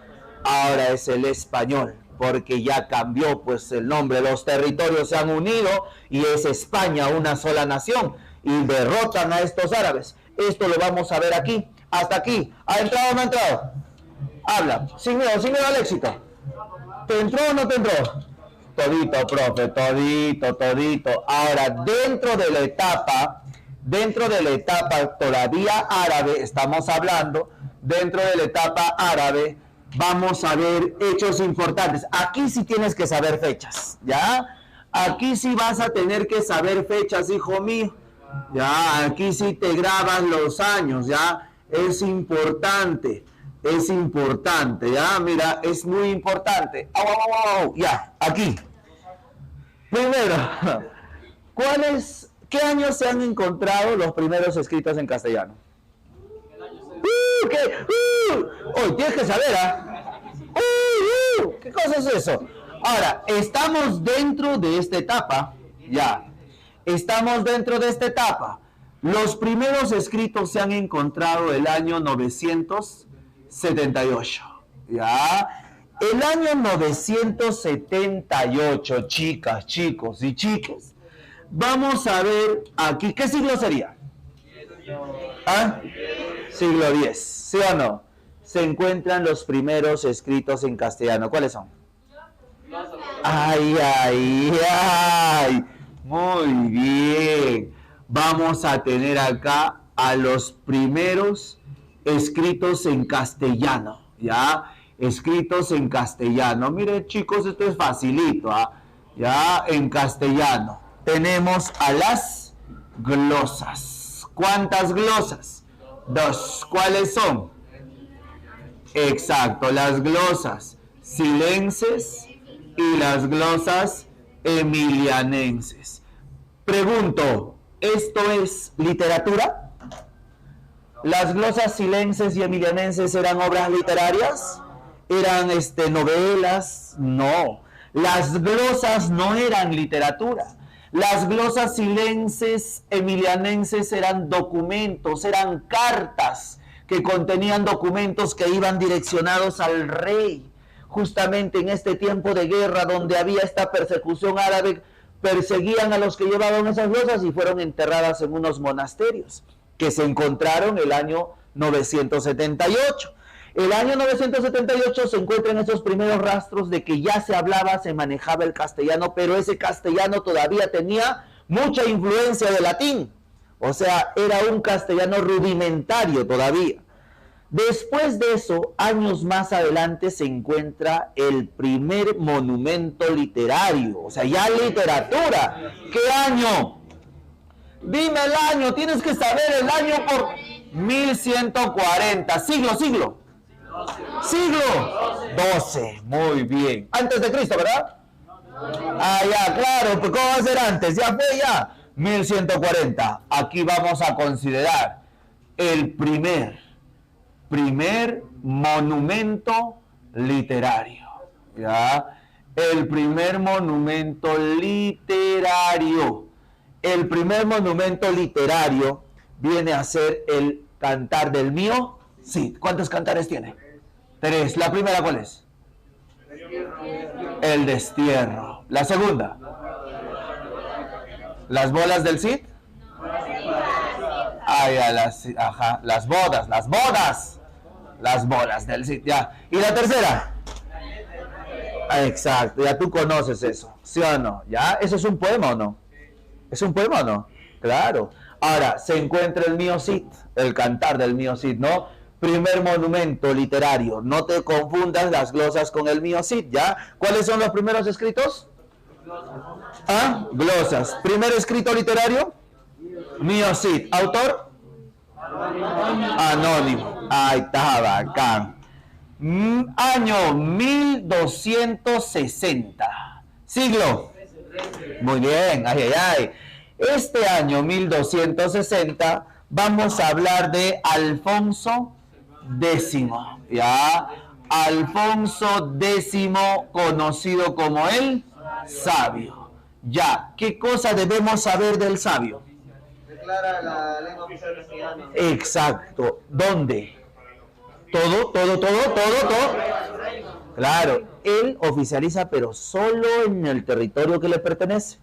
ahora es el español, porque ya cambió pues el nombre, los territorios se han unido y es España una sola nación y derrotan a estos árabes. Esto lo vamos a ver aquí, hasta aquí. ¿Ha entrado o no ha entrado? Habla, sin miedo al éxito. ¿Te entró o no te entró? Todito, profe, todito. Ahora, dentro de la etapa todavía árabe, estamos hablando, dentro de la etapa árabe, vamos a ver hechos importantes. Aquí sí tienes que saber fechas, ¿ya? Aquí sí vas a tener que saber fechas, hijo mío. Ya, aquí sí te grabas los años, ¿ya? Es importante, ¿ya? Mira, es muy importante. Ya, aquí. Primero, ¿qué años se han encontrado los primeros escritos en castellano? Tienes que saber, ¿ah? ¿Qué cosa es eso? Ahora, estamos dentro de esta etapa, ya. Estamos dentro de esta etapa. Los primeros escritos se han encontrado el año 978, ¿ya? El año 978, chicas, chicos y chicas, vamos a ver aquí, ¿qué siglo sería? ¿Ah? Siglo X, ¿sí o no? Se encuentran los primeros escritos en castellano. ¿Cuáles son? ¡Ay! Muy bien. Vamos a tener acá a los primeros escritos en castellano, ¿ya? Escritos en castellano. Miren, chicos, esto es facilito, ¿ah? Ya, en castellano. Tenemos a las glosas. ¿Cuántas glosas? 2. ¿Cuáles son? Exacto, las glosas silenses y las glosas emilianenses. Pregunto, ¿esto es literatura? ¿Las glosas silenses y emilianenses eran obras literarias? ¿Eran novelas? No. Las glosas no eran literatura. Las glosas silenses emilianenses eran documentos, eran cartas que contenían documentos que iban direccionados al rey. Justamente en este tiempo de guerra donde había esta persecución árabe, perseguían a los que llevaban esas glosas y fueron enterradas en unos monasterios que se encontraron el año 978. El año 978 se encuentran esos primeros rastros de que ya se hablaba, se manejaba el castellano, pero ese castellano todavía tenía mucha influencia de latín. O sea, era un castellano rudimentario todavía. Después de eso, años más adelante, se encuentra el primer monumento literario. O sea, ya literatura. ¿Qué año? Dime el año, tienes que saber el año por 1140. Siglo. Siglo XII, muy bien. Antes de Cristo, ¿verdad? Ah, ya, claro, pues ¿cómo va a ser antes? Ya fue ya. 1140. Aquí vamos a considerar el primer monumento literario. ¿Ya? El primer monumento literario. El primer monumento literario viene a ser el Cantar del Mío Cid. ¿Cuántos cantares tiene? 3. ¿La primera cuál es? El destierro. ¿La segunda? ¿Las bolas del Cid? Las bodas. Las bolas del Cid, ya. ¿Y la tercera? Exacto, ya tú conoces eso, ¿sí o no? ¿Ya? ¿Eso es un poema o no? ¿Es un poema o no? Claro. Ahora, se encuentra el Mío Cid, el cantar del Mío Cid, ¿no? Primer monumento literario. No te confundas las glosas con el Mío Cid, ¿ya? ¿Cuáles son los primeros escritos? ¿Ah? Glosas. Primer escrito literario, Mío Cid. ¿Autor? Anónimo. Ahí está, bacán. Año 1260. Siglo. Muy bien, Este año 1260 vamos a hablar de Alfonso X, ¿ya? Alfonso X, conocido como el Sabio. Ya, ¿qué cosa debemos saber del Sabio? Declara la lengua oficial castellana. Exacto. ¿Dónde? Todo. Claro, él oficializa, pero solo en el territorio que le pertenece.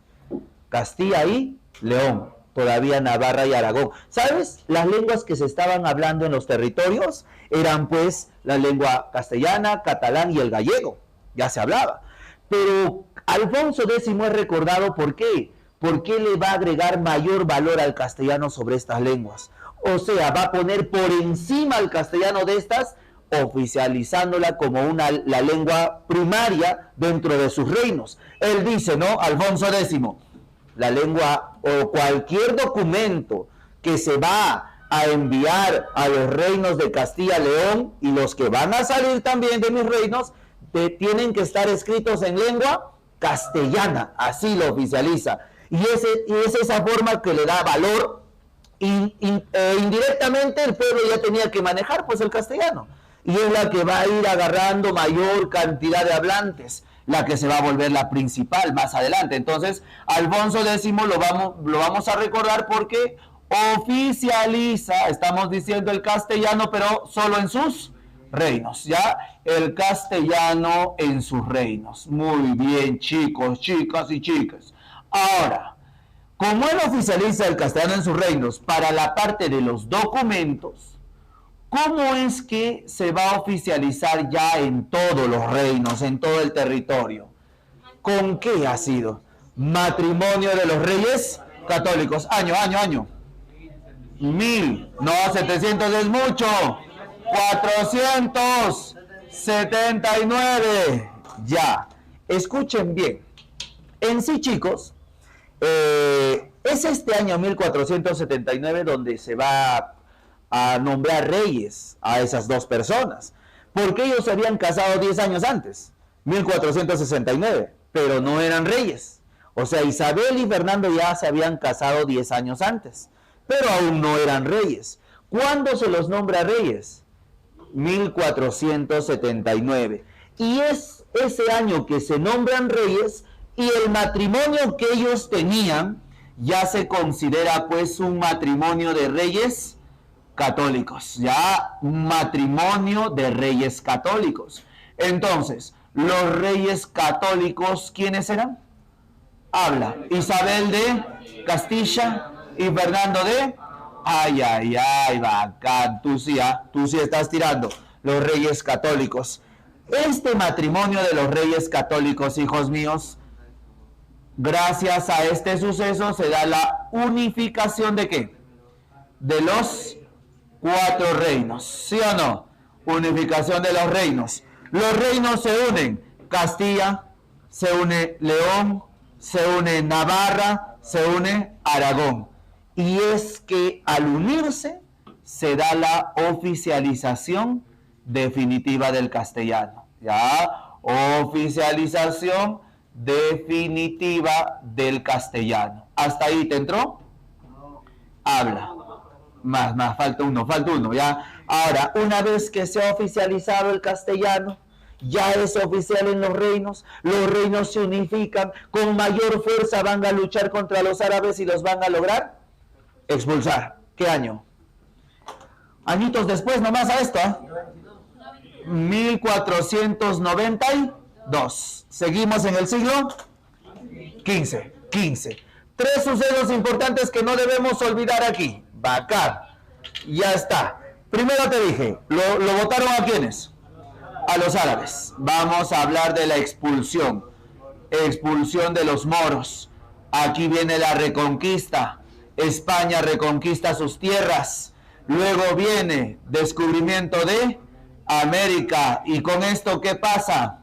Castilla y León, todavía Navarra y Aragón. ¿Sabes? Las lenguas que se estaban hablando en los territorios eran pues la lengua castellana, catalán y el gallego. Ya se hablaba. Pero Alfonso X es recordado, ¿por qué? Porque le va a agregar mayor valor al castellano sobre estas lenguas. O sea, va a poner por encima al castellano de estas, oficializándola como la lengua primaria dentro de sus reinos. Él dice, ¿no? Alfonso X, la lengua o cualquier documento que se va a enviar a los reinos de Castilla y León y los que van a salir también de mis reinos, tienen que estar escritos en lengua castellana. Así lo oficializa. Y es esa forma que le da valor. Indirectamente el pueblo ya tenía que manejar pues el castellano. Y es la que va a ir agarrando mayor cantidad de hablantes, la que se va a volver la principal más adelante. Entonces, Alfonso X lo vamos a recordar porque oficializa, estamos diciendo el castellano, pero solo en sus reinos, ¿ya? El castellano en sus reinos. Muy bien, chicos, chicas y chicas. Ahora, como él oficializa el castellano en sus reinos para la parte de los documentos, ¿cómo es que se va a oficializar ya en todos los reinos, en todo el territorio? ¿Con qué ha sido? Matrimonio de los reyes católicos. Año. 1000. No, 700 es mucho. 479. Ya. Escuchen bien. En sí, chicos, es este año 1479 donde se va a nombrar reyes a esas dos personas, porque ellos se habían casado 10 años antes, 1469, pero no eran reyes. O sea, Isabel y Fernando ya se habían casado 10 años antes, pero aún no eran reyes. ¿Cuándo se los nombra reyes? 1479. Y es ese año que se nombran reyes y el matrimonio que ellos tenían ya se considera pues un matrimonio de reyes católicos, ya un matrimonio de reyes católicos. Entonces, los reyes católicos, ¿quiénes eran? Habla, Isabel de Castilla y Fernando de... Ay, bacán, tú sí estás tirando. Los reyes católicos. Este matrimonio de los reyes católicos, hijos míos, gracias a este suceso se da la unificación ¿de qué? De los 4 reinos, ¿sí o no? Unificación de los reinos. Los reinos se unen. Castilla, se une León, se une Navarra, se une Aragón. Y es que al unirse se da la oficialización definitiva del castellano. ¿Ya? Oficialización definitiva del castellano. ¿Hasta ahí te entró? Habla. Más, falta uno, ¿ya? Ahora, una vez que se ha oficializado el castellano, ya es oficial en los reinos se unifican, con mayor fuerza van a luchar contra los árabes y los van a lograr expulsar. ¿Qué año? Añitos después nomás a esto, 1492. Seguimos en el siglo XV. 15. Tres sucesos importantes que no debemos olvidar aquí. Bacán. Ya está. Primero te dije, ¿lo votaron a quiénes? A los árabes. Vamos a hablar de la expulsión. Expulsión de los moros. Aquí viene la reconquista. España reconquista sus tierras. Luego viene descubrimiento de América. ¿Y con esto qué pasa?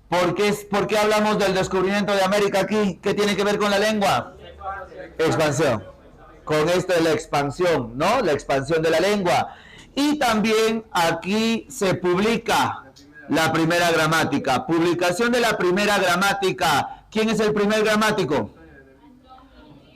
¿Por qué hablamos del descubrimiento de América aquí? ¿Qué tiene que ver con la lengua? Expansión. Con esto de la expansión, ¿no? La expansión de la lengua. Y también aquí se publica la primera gramática. Publicación de la primera gramática. ¿Quién es el primer gramático?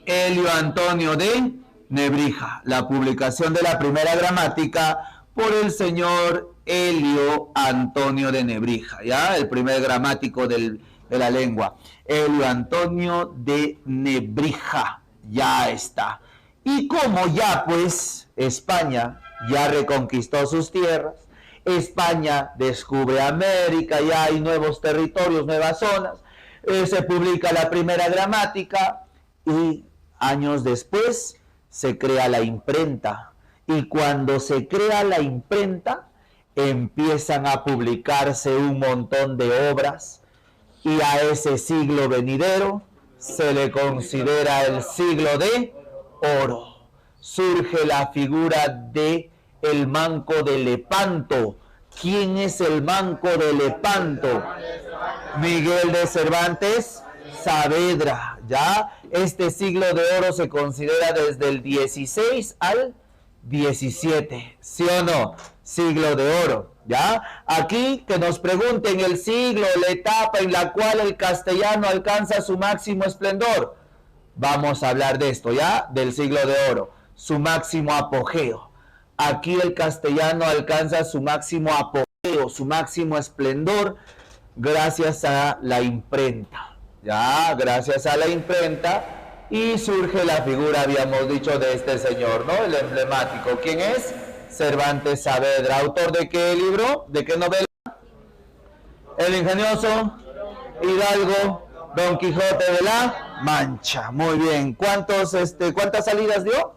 Helio Antonio de Nebrija. La publicación de la primera gramática por el señor Helio Antonio de Nebrija, ¿ya? El primer gramático de la lengua. Helio Antonio de Nebrija. Ya está. Y como ya pues España ya reconquistó sus tierras, España descubre América, ya hay nuevos territorios, nuevas zonas, se publica la primera gramática y años después se crea la imprenta. Y cuando se crea la imprenta, empiezan a publicarse un montón de obras y a ese siglo venidero se le considera el siglo de oro. Surge la figura de el Manco de Lepanto. ¿Quién es el Manco de Lepanto? Miguel de Cervantes Saavedra, ¿ya? Este siglo de oro se considera desde el 16 al 17, ¿sí o no? Siglo de oro, ¿ya? Aquí que nos pregunten el siglo, la etapa en la cual el castellano alcanza su máximo esplendor. Vamos a hablar de esto, ¿ya? Del siglo de oro, su máximo apogeo. Aquí el castellano alcanza su máximo apogeo, su máximo esplendor, gracias a la imprenta, ¿ya? Gracias a la imprenta. Y surge la figura, habíamos dicho, de este señor, ¿no? El emblemático. ¿Quién es? Cervantes Saavedra. ¿Autor de qué libro? ¿De qué novela? El ingenioso Hidalgo Don Quijote de la Mancha. Muy bien. ¿Cuántas salidas dio?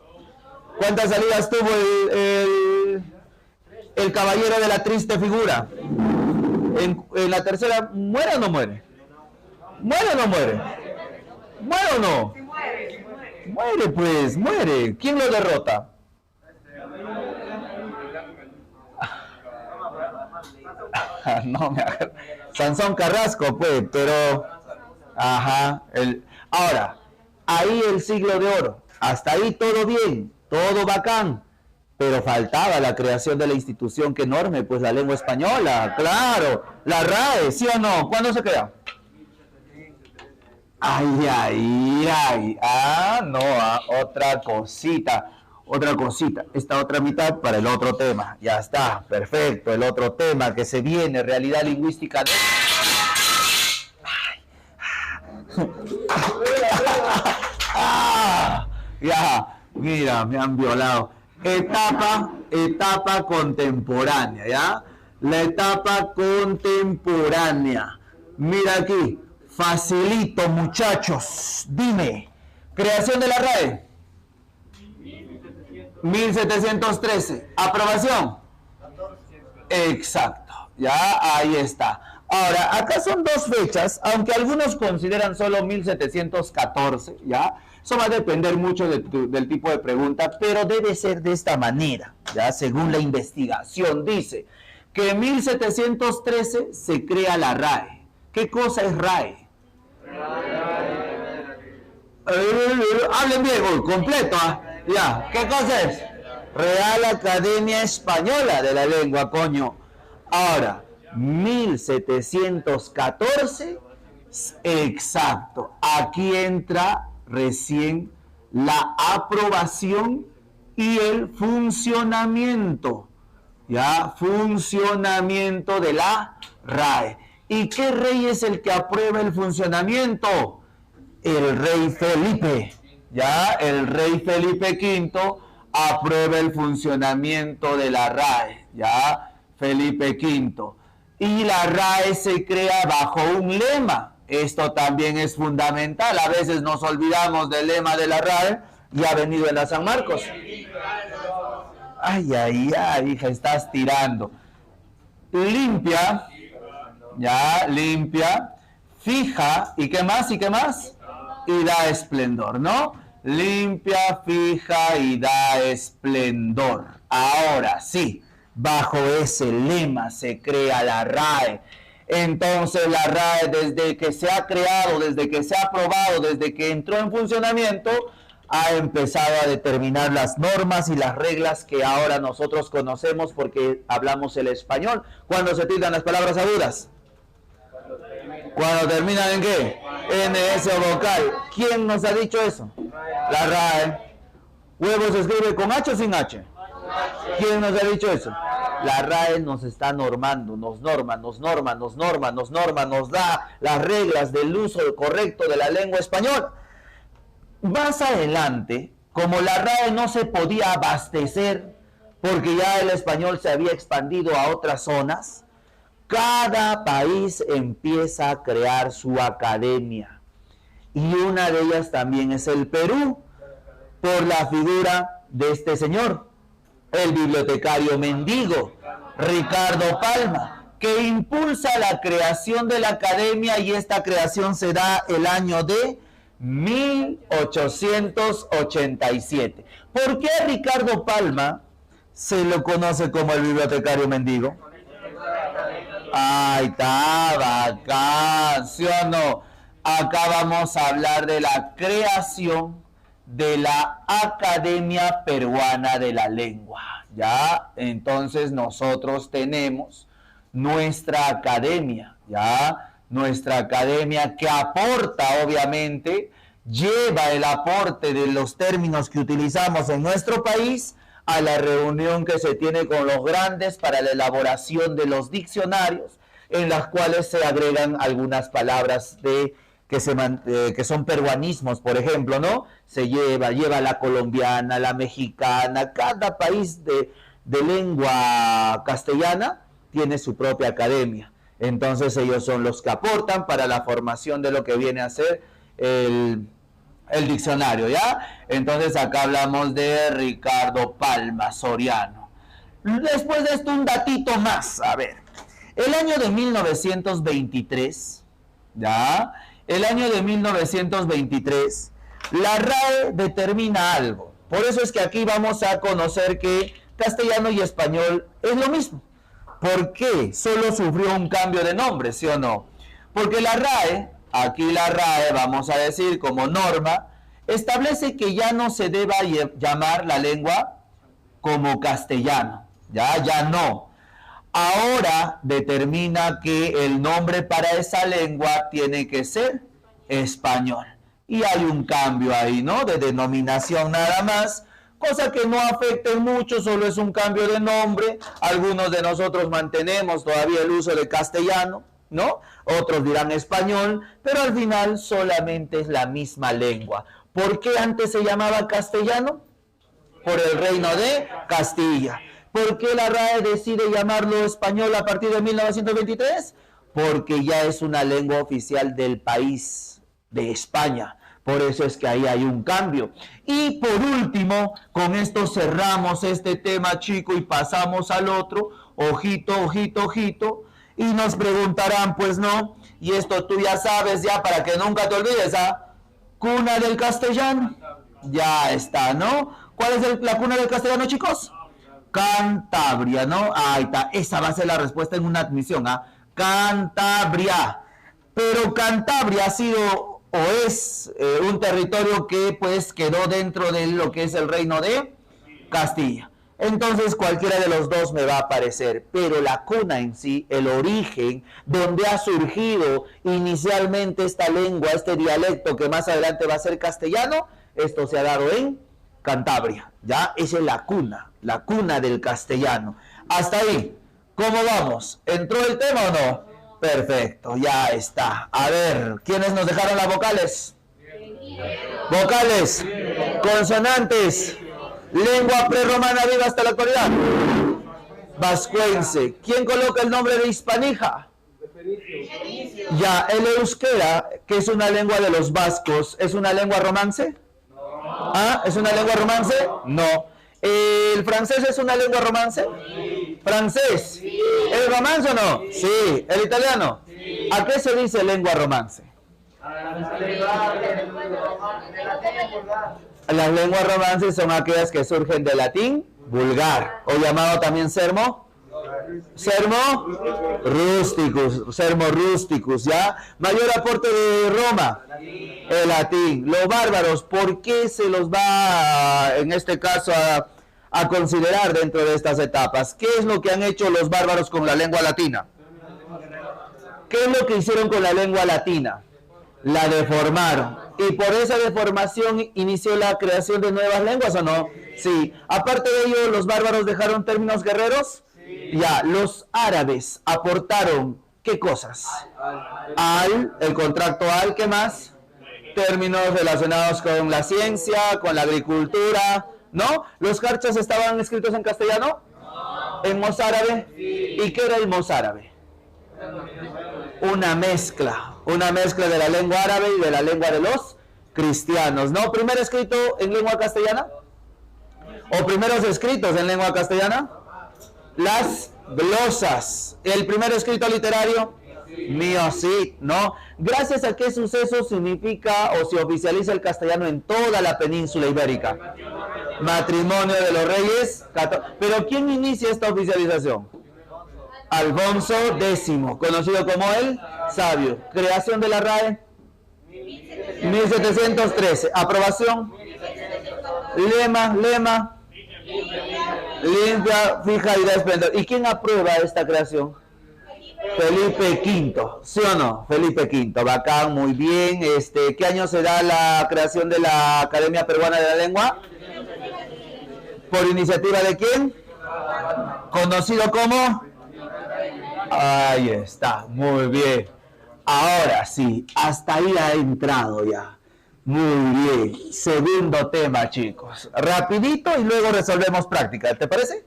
¿Cuántas salidas tuvo el caballero de la triste figura? En la tercera, ¿muere o no muere? ¿Muere o no muere? ¿Muere o no? Muere pues, muere. ¿Quién lo derrota? No me agarro. Sansón Carrasco, pues, pero... Ajá. Ahora, ahí el siglo de oro. Hasta ahí todo bien, todo bacán. Pero faltaba la creación de la institución que enorme, pues la lengua española, claro. La RAE, ¿sí o no? ¿Cuándo se crea? Ay, ay, ay. No, otra cosita. Esta otra mitad para el otro tema. Ya está, perfecto. El otro tema que se viene, realidad lingüística. Ya, mira, me han violado. Etapa contemporánea, ¿ya? La etapa contemporánea. Mira aquí. Facilito, muchachos. Dime, creación de la RAE. 1713. Aprobación. Exacto. Ya, ahí está. Ahora, acá son dos fechas, aunque algunos consideran solo 1714, ¿ya? Eso va a depender mucho del tipo de pregunta, pero debe ser de esta manera, ¿ya? Según la investigación, dice que en 1713 se crea la RAE. ¿Qué cosa es RAE? Hablen bien, completo, ya. ¿Qué cosa es? Real Academia Española de la Lengua, coño. Ahora, 1714, exacto. Aquí entra recién la aprobación y el funcionamiento, ya, funcionamiento de la RAE. ¿Y qué rey es el que aprueba el funcionamiento? El rey Felipe, ya, el rey Felipe V aprueba el funcionamiento de la RAE, ¿ya? Felipe V. Y la RAE se crea bajo un lema. Esto también es fundamental. A veces nos olvidamos del lema de la RAE y ha venido en la San Marcos. Ay, ay, ay, hija, estás tirando. Limpia, ya, limpia, fija, ¿y qué más? ¿Y qué más? Y da esplendor, ¿no? Limpia, fija y da esplendor. Ahora sí, bajo ese lema se crea la RAE. Entonces la RAE, desde que se ha creado, desde que se ha aprobado, desde que entró en funcionamiento, ha empezado a determinar las normas y las reglas que ahora nosotros conocemos porque hablamos el español. ¿Cuándo se tildan las palabras agudas? ¿Cuándo terminan en qué? NS o vocal. ¿Quién nos ha dicho eso? La RAE. ¿Huevo se escribe con H o sin H? ¿Quién nos ha dicho eso? La RAE nos está normando, nos norma, nos da las reglas del uso correcto de la lengua española. Más adelante, como la RAE no se podía abastecer porque ya el español se había expandido a otras zonas, cada país empieza a crear su academia. Y una de ellas también es el Perú, por la figura de este señor, el bibliotecario mendigo, Ricardo Palma, que impulsa la creación de la academia, y esta creación se da el año de 1887. ¿Por qué a Ricardo Palma se lo conoce como el bibliotecario mendigo? Ay, está bacán, ¿sí o no? Acá vamos a hablar de la creación de la Academia Peruana de la Lengua, ¿ya? Entonces nosotros tenemos nuestra academia, ¿ya? Nuestra academia que aporta, obviamente, lleva el aporte de los términos que utilizamos en nuestro país a la reunión que se tiene con los grandes para la elaboración de los diccionarios, en las cuales se agregan algunas palabras que son peruanismos, por ejemplo, ¿no? Se lleva la colombiana, la mexicana, cada país de lengua castellana tiene su propia academia. Entonces ellos son los que aportan para la formación de lo que viene a ser el diccionario, ¿ya? Entonces acá hablamos de Ricardo Palma Soriano. Después de esto, un datito más, a ver. El año de 1923, ¿ya? El año de 1923, la RAE determina algo. Por eso es que aquí vamos a conocer que castellano y español es lo mismo. ¿Por qué? Solo sufrió un cambio de nombre, ¿sí o no? Porque la RAE, aquí la RAE, vamos a decir como norma, establece que ya no se deba llamar la lengua como castellano, ya no. Ahora determina que el nombre para esa lengua tiene que ser español. Y hay un cambio ahí, ¿no? De denominación nada más, cosa que no afecta mucho, solo es un cambio de nombre. Algunos de nosotros mantenemos todavía el uso de castellano, ¿no? Otros dirán español, pero al final solamente es la misma lengua. ¿Por qué antes se llamaba castellano? Por el reino de Castilla. ¿Por qué la RAE decide llamarlo español a partir de 1923? Porque ya es una lengua oficial del país, de España. Por eso es que ahí hay un cambio. Y por último, con esto cerramos este tema, chico, y pasamos al otro. Ojito, ojito, ojito. Y nos preguntarán, pues no, y esto tú ya sabes, ya para que nunca te olvides, ¿ah? Cuna del castellano. Ya está, ¿no? ¿Cuál es la cuna del castellano, chicos? Cantabria, ¿no? Ahí está, esa va a ser la respuesta en una admisión, ¿ah? Cantabria. Pero Cantabria ha sido o es un territorio que pues quedó dentro de lo que es el reino de Castilla. Entonces cualquiera de los dos me va a parecer, pero la cuna en sí, el origen, donde ha surgido inicialmente esta lengua, este dialecto que más adelante va a ser castellano, esto se ha dado en Cantabria, ¿ya? Esa es la cuna del castellano. Hasta ahí, ¿cómo vamos? ¿Entró el tema o no? Perfecto, ya está. A ver, ¿quiénes nos dejaron las vocales? Vocales, consonantes, Lengua prerromana viva hasta la actualidad. Vascuense. ¿Quién coloca el nombre de Hispanija? Ya, el euskera, que es una lengua de los vascos, ¿es una lengua romance? ¿Ah? ¿Es una lengua romance? No. ¿El francés es una lengua romance? ¿Francés? ¿Es romance o no? Sí. ¿El italiano? ¿A qué se dice lengua romance? Las lenguas romances son aquellas que surgen del latín vulgar, o llamado también sermo rusticus, ¿ya? Mayor aporte de Roma, el latín. Los bárbaros, ¿por qué se los va, en este caso, a considerar dentro de estas etapas? ¿Qué es lo que han hecho los bárbaros con la lengua latina? ¿Qué es lo que hicieron con la lengua latina? La deformaron. ¿Y por esa deformación inició la creación de nuevas lenguas o no? Sí. Aparte de ello, ¿los bárbaros dejaron términos guerreros? Ya. Los árabes aportaron, ¿qué cosas? El contracto ¿qué más? Términos relacionados con la ciencia, con la agricultura, ¿no? ¿Los jarchas estaban escritos en castellano? ¿En mozárabe? ¿Y qué era el mozárabe? Una mezcla de la lengua árabe y de la lengua de los cristianos, ¿no? ¿Primero escrito en lengua castellana? ¿O primeros escritos en lengua castellana? Las glosas. ¿El primer escrito literario? Miocid, ¿no? Gracias a qué suceso significa o se oficializa el castellano en toda la península ibérica. Matrimonio de los reyes. ¿Pero quién inicia esta oficialización? Alfonso X, conocido como el Sabio. Creación de la RAE, 1713. Aprobación, lema, limpia, fija y da esplendor. ¿Y quién aprueba esta creación? Felipe V, ¿sí o no? Felipe V, bacán, muy bien. ¿Qué año se da la creación de la Academia Peruana de la Lengua? ¿Por iniciativa de quién? Conocido como... Ahí está, muy bien. Ahora sí, hasta ahí ha entrado ya. Muy bien. Segundo tema, chicos. Rapidito y luego resolvemos práctica. ¿Te parece?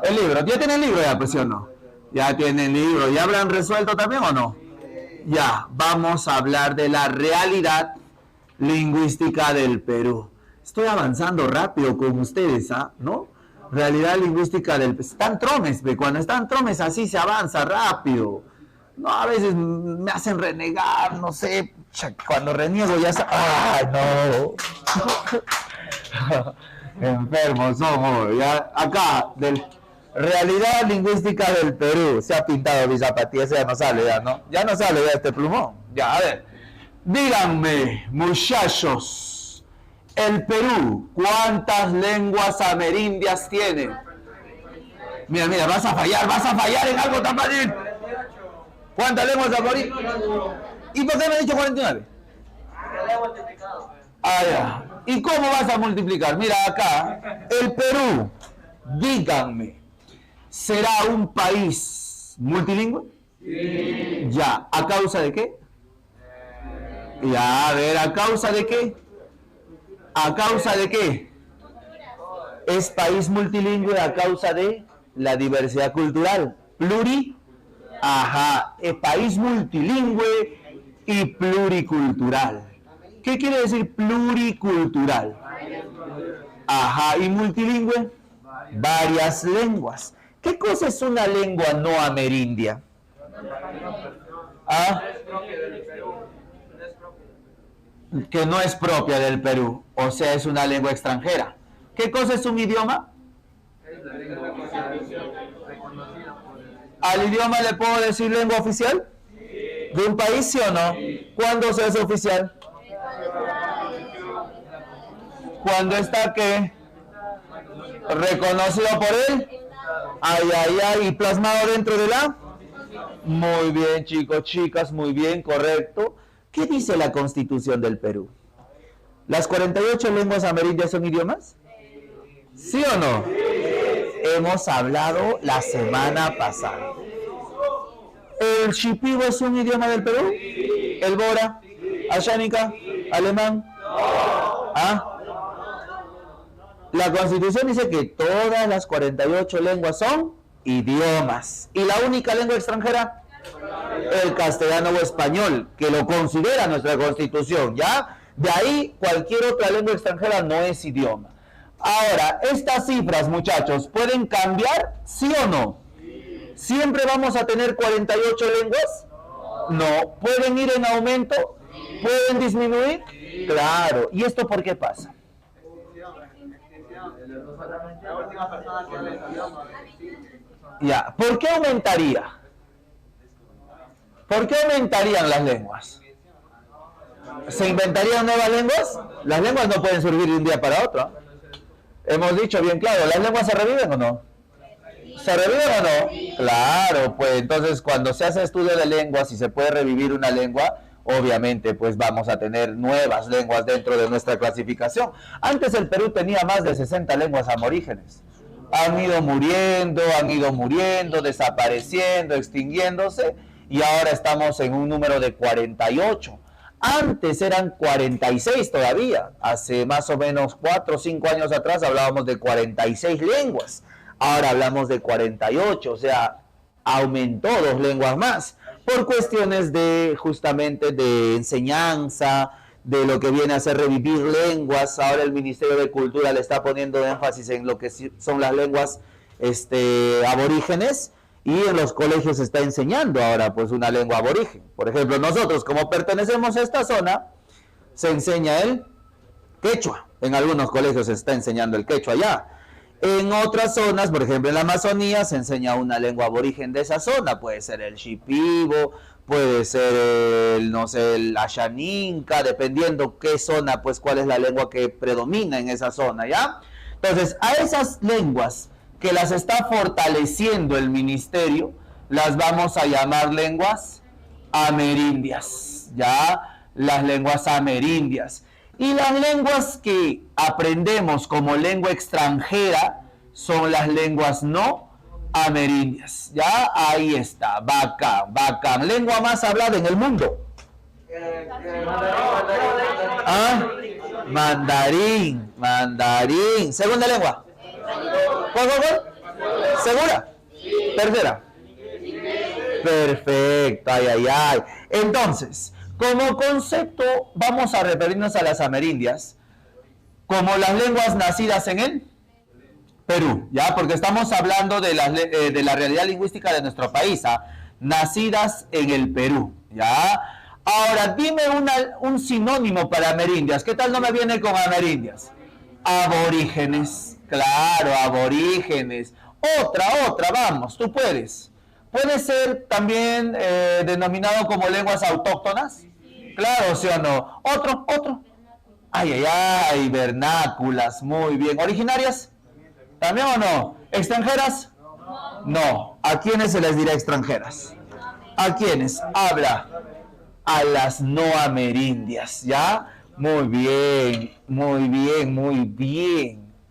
El libro. ¿Ya tienen libro ya, pues, sí o no? Ya tienen libro. ¿Ya habrán resuelto también o no? Ya, vamos a hablar de la realidad lingüística del Perú. Estoy avanzando rápido con ustedes, ¿no? Realidad lingüística del... Están tromes, cuando están tromes así se avanza rápido. No, a veces me hacen renegar, no sé, cuando reniego ya... ¡Ay, no! Enfermos somos, ya. Acá, del... Realidad lingüística del Perú. Se ha pintado mi zapatilla, ya no sale, ya, ¿no? Ya no sale ya este plumón. Ya, a ver. Díganme, muchachos. El Perú, ¿cuántas lenguas amerindias tiene? Mira, vas a fallar en algo tan fácil. ¿Cuántas lenguas amerindias? ¿Y por qué me he dicho 49? Ah, ya. ¿Y cómo vas a multiplicar? Mira acá, el Perú, díganme, ¿será un país multilingüe? Sí. Ya, ¿a causa de qué? Ya, a ver, ¿a causa de qué? ¿A causa de qué? Es país multilingüe a causa de la diversidad cultural. Ajá, es país multilingüe y pluricultural. ¿Qué quiere decir pluricultural? Ajá, y multilingüe, varias lenguas. ¿Qué cosa es una lengua no amerindia? ¿Ah? Que no es propia del Perú, o sea, es una lengua extranjera. ¿Qué cosa es un idioma? ¿Al idioma le puedo decir lengua oficial? ¿De un país, sí o no? ¿Cuándo se hace oficial? ¿Cuándo está qué? ¿Reconocido por él? Y plasmado dentro de la... Muy bien, chicos, chicas, muy bien, correcto. ¿Qué dice la Constitución del Perú? ¿Las 48 lenguas amerindias son idiomas? ¿Sí o no? Hemos hablado la semana pasada. ¿El shipibo es un idioma del Perú? ¿El bora? ¿Ayánica? ¿Alemán? ¿Ah? La Constitución dice que todas las 48 lenguas son idiomas. ¿Y la única lengua extranjera? El castellano o español, que lo considera nuestra Constitución, ¿ya? De ahí, cualquier otra lengua extranjera no es idioma. Ahora, estas cifras, muchachos, ¿pueden cambiar? ¿Sí o no? ¿Siempre vamos a tener 48 lenguas? No. ¿Pueden ir en aumento? ¿Pueden disminuir? Claro. ¿Y esto por qué pasa? Ya. ¿Por qué aumentaría? ¿Por qué aumentarían las lenguas? ¿Se inventarían nuevas lenguas? Las lenguas no pueden surgir de un día para otro. Hemos dicho bien claro, ¿las lenguas se reviven o no? ¿Se reviven o no? Claro, pues entonces cuando se hace estudio de lenguas y se puede revivir una lengua, obviamente pues vamos a tener nuevas lenguas dentro de nuestra clasificación. Antes el Perú tenía más de 60 lenguas aborígenes. Han ido muriendo, desapareciendo, extinguiéndose, y ahora estamos en un número de 48. Antes eran 46 todavía. Hace más o menos 4 o 5 años atrás hablábamos de 46 lenguas. Ahora hablamos de 48, o sea, aumentó 2 lenguas más. Por cuestiones de, justamente, de enseñanza, de lo que viene a ser revivir lenguas. Ahora el Ministerio de Cultura le está poniendo énfasis en lo que son las lenguas aborígenes. Y en los colegios se está enseñando ahora pues una lengua aborigen. Por ejemplo, nosotros como pertenecemos a esta zona, se enseña el quechua. En algunos colegios se está enseñando el quechua ya. En otras zonas, por ejemplo en la Amazonía, se enseña una lengua aborigen de esa zona. Puede ser el shipibo, puede ser el, no sé, el ashaninka, dependiendo qué zona, pues cuál es la lengua que predomina en esa zona, ¿ya? Entonces, a esas lenguas que las está fortaleciendo el ministerio, las vamos a llamar lenguas amerindias, ¿ya? Las lenguas amerindias. Y las lenguas que aprendemos como lengua extranjera son las lenguas no amerindias, ¿ya? Ahí está, bacán, bacán. Lengua más hablada en el mundo. ¿Ah? Mandarín, mandarín. Segunda lengua. ¿Cuál? ¿Segura? Tercera. Perfecto, ay. Entonces, como concepto, vamos a referirnos a las amerindias como las lenguas nacidas en el Perú, ¿ya? Porque estamos hablando de la realidad lingüística de nuestro país, ¿ah? Nacidas en el Perú, ¿ya? Ahora, dime un sinónimo para amerindias. ¿Qué tal no me viene con amerindias? Aborígenes. Claro, aborígenes. Otra, vamos, tú puedes. Puede ser también denominado como lenguas autóctonas. Claro, ¿sí o no? Otro. Ay, vernáculas, muy bien. ¿Originarias? ¿También o no? ¿Extranjeras? No. ¿A quiénes se les dirá extranjeras? ¿A quiénes? Habla. A las no amerindias, ¿ya? Muy bien.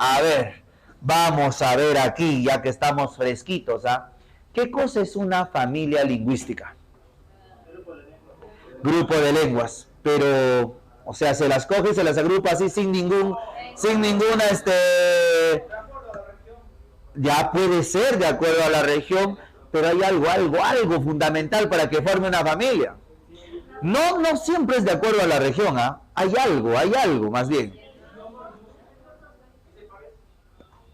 A ver, vamos a ver aquí, ya que estamos fresquitos, ¿ah? ¿Qué cosa es una familia lingüística? Grupo de lenguas, pero, o sea, se las coge y se las agrupa así sin ninguna, ya puede ser de acuerdo a la región, pero hay algo fundamental para que forme una familia. No siempre es de acuerdo a la región, ¿ah? Hay algo, más bien.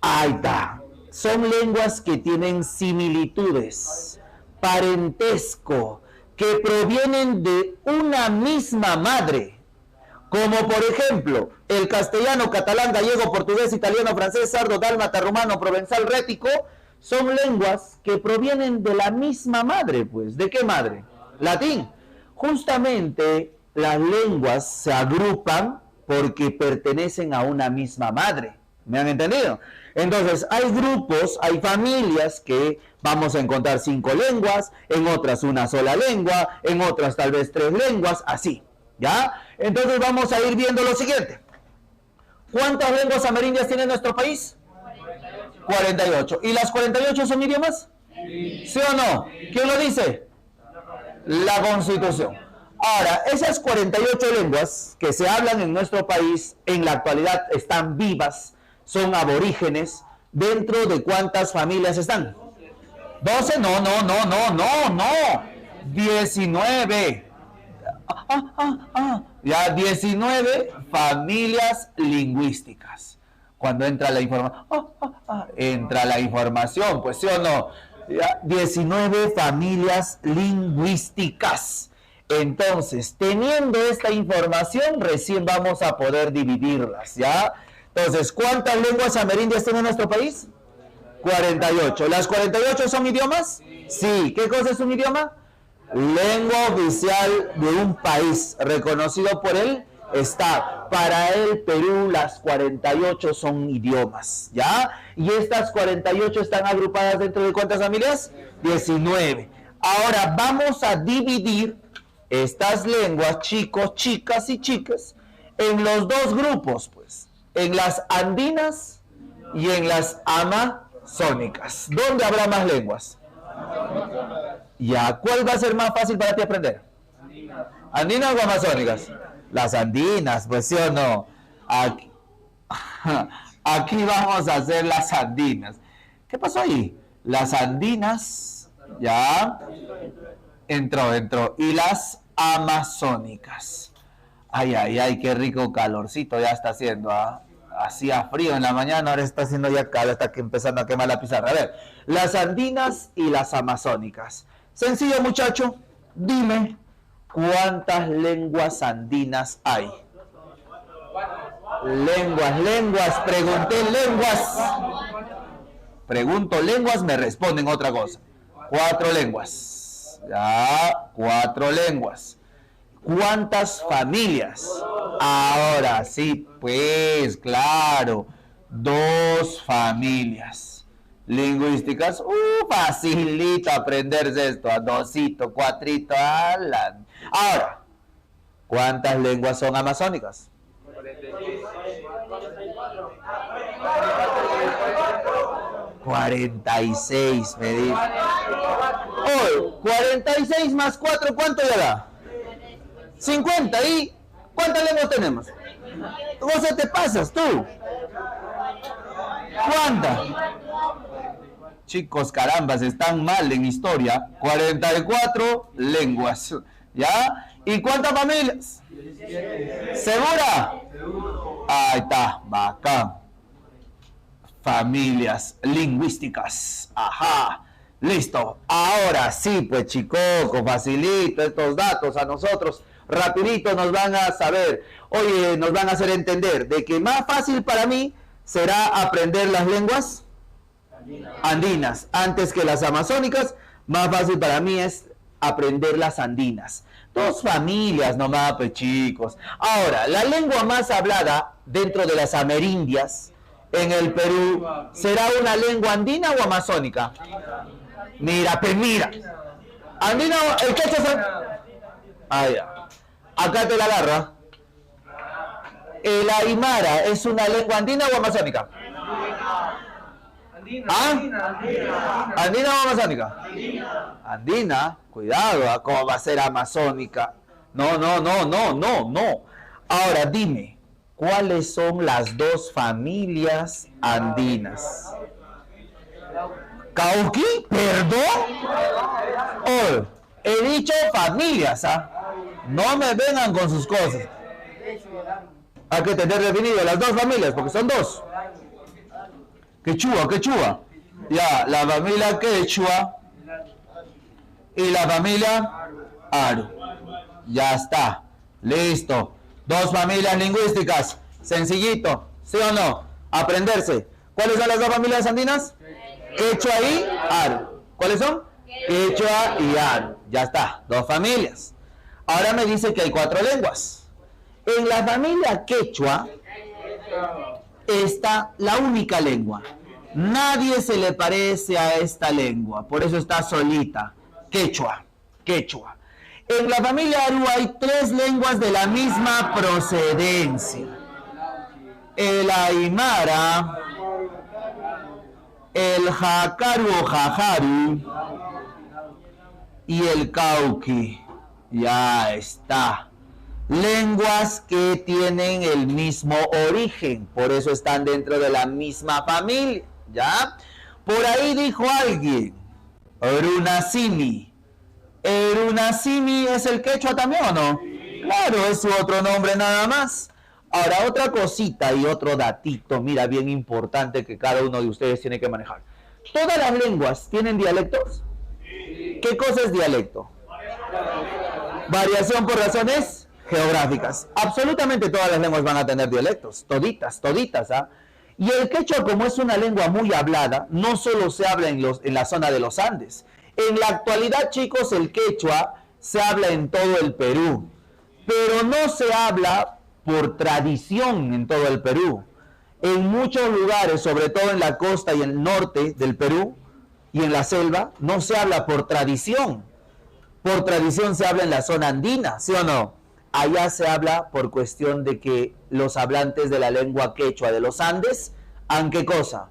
Ahí está. Son lenguas que tienen similitudes, parentesco, que provienen de una misma madre. Como por ejemplo, el castellano, catalán, gallego, portugués, italiano, francés, sardo, dálmata, rumano, provenzal, rético, son lenguas que provienen de la misma madre, pues. ¿De qué madre? Latín. Justamente las lenguas se agrupan porque pertenecen a una misma madre. ¿Me han entendido? Entonces, hay grupos, hay familias que vamos a encontrar 5 lenguas, en otras una sola lengua, en otras tal vez 3 lenguas, así, ¿ya? Entonces vamos a ir viendo lo siguiente. ¿Cuántas lenguas amerindias tiene nuestro país? 48. ¿Y las 48 son idiomas? ¿Sí o no? ¿Quién lo dice? La Constitución. Ahora, esas 48 lenguas que se hablan en nuestro país en la actualidad están vivas, son aborígenes, ¿dentro de cuántas familias están? 12, no. 19. Ya, 19 familias lingüísticas. Cuando entra la información, entra la información, pues sí o no. Ya, 19 familias lingüísticas. Entonces, teniendo esta información, recién vamos a poder dividirlas, ¿ya? Entonces, ¿cuántas lenguas amerindias tiene nuestro país? 48. ¿Las 48 son idiomas? Sí. ¿Qué cosa es un idioma? Lengua oficial de un país reconocido por el Estado. Para el Perú, las 48 son idiomas, ¿ya? Y estas 48 están agrupadas dentro de ¿cuántas familias? 19. Ahora vamos a dividir estas lenguas, chicos, chicas y chicas, en los dos grupos, pues, en las andinas y en las amazónicas. ¿Dónde habrá más lenguas? Ya, ¿cuál va a ser más fácil para ti aprender? ¿Andinas o amazónicas? Las andinas, pues sí o no. Aquí vamos a hacer las andinas. ¿Qué pasó ahí? Las andinas, ya, entró. Y las amazónicas. Ay, qué rico calorcito ya está haciendo, ¿ah? Hacía frío en la mañana, ahora está haciendo ya calor, está empezando a quemar la pizarra. A ver, las andinas y las amazónicas. Sencillo, muchacho, dime, ¿cuántas lenguas andinas hay? Lenguas, pregunté lenguas. Pregunto lenguas, me responden otra cosa. 4 lenguas. Ya, 4 lenguas. ¿Cuántas familias? Ahora sí, pues, claro. 2 familias lingüísticas. Facilito aprenderse esto. A 2, 4. Ahora, ¿cuántas lenguas son amazónicas? 46, me dice. Hoy, 46 más 4, ¿cuánto ya da? 50. ¿Y cuántas lenguas tenemos? ¿Cómo se te pasas tú? ¿Cuántas? Chicos, carambas, están mal en historia. 44 lenguas. ¿Ya? ¿Y cuántas familias? ¿Segura? Ahí está, bacán. Familias lingüísticas. Ajá. Listo. Ahora sí, pues chicoco, facilito estos datos a nosotros. Rapidito nos van a saber. Oye, nos van a hacer entender de que más fácil para mí será aprender las lenguas andinas antes que las amazónicas. Más fácil para mí es aprender las andinas. 2 familias nomás, pues chicos. Ahora, la lengua más hablada dentro de las amerindias en el Perú, ¿será una lengua andina o amazónica? Mira, pues mira. Andina, el quechua. Ah, ya. Acá te la agarra. ¿El aymara es una lengua andina o amazónica? ¿Ah? ¿Andina o amazónica? Andina, cuidado, ¿cómo va a ser amazónica? No. Ahora dime, ¿cuáles son las 2 familias andinas? ¿Cauqui? ¿Perdón? Oh, he dicho familias, ¿ah? No me vengan con sus cosas. Hay que tener definido las 2 familias, porque son 2. Quechua. Ya, la familia quechua y la familia aru. Ya está. Listo. 2 familias lingüísticas. Sencillito. ¿Sí o no? Aprenderse. ¿Cuáles son las 2 familias andinas? Quechua y aru. ¿Cuáles son? Quechua y aru. Ya está. 2 familias. Ahora me dice que hay 4 lenguas. En la familia quechua está la única lengua. Nadie se le parece a esta lengua. Por eso está solita. Quechua. En la familia aru hay 3 lenguas de la misma procedencia. El aymara, el jacaru o jajaru y el cauqui. Ya está. lenguas que tienen el mismo origen, por eso están dentro de la misma familia, ¿ya? Por ahí dijo alguien, Runasimi. ¿Runasimi es el quechua también o no? Claro, es su otro nombre nada más. Ahora, otra cosita y otro datito, mira, bien importante que cada uno de ustedes tiene que manejar. ¿Todas las lenguas tienen dialectos? ¿Qué cosa es dialecto? Variación por razones geográficas. Absolutamente todas las lenguas van a tener dialectos, toditas, ¿ah? Y el quechua, como es una lengua muy hablada, no solo se habla en la zona de los Andes. En la actualidad, chicos, el quechua se habla en todo el Perú, pero no se habla por tradición en todo el Perú. En muchos lugares, sobre todo en la costa y el norte del Perú y en la selva, no se habla por tradición. Por tradición se habla en la zona andina, ¿sí o no? Allá se habla por cuestión de que los hablantes de la lengua quechua de los Andes han, ¿qué cosa?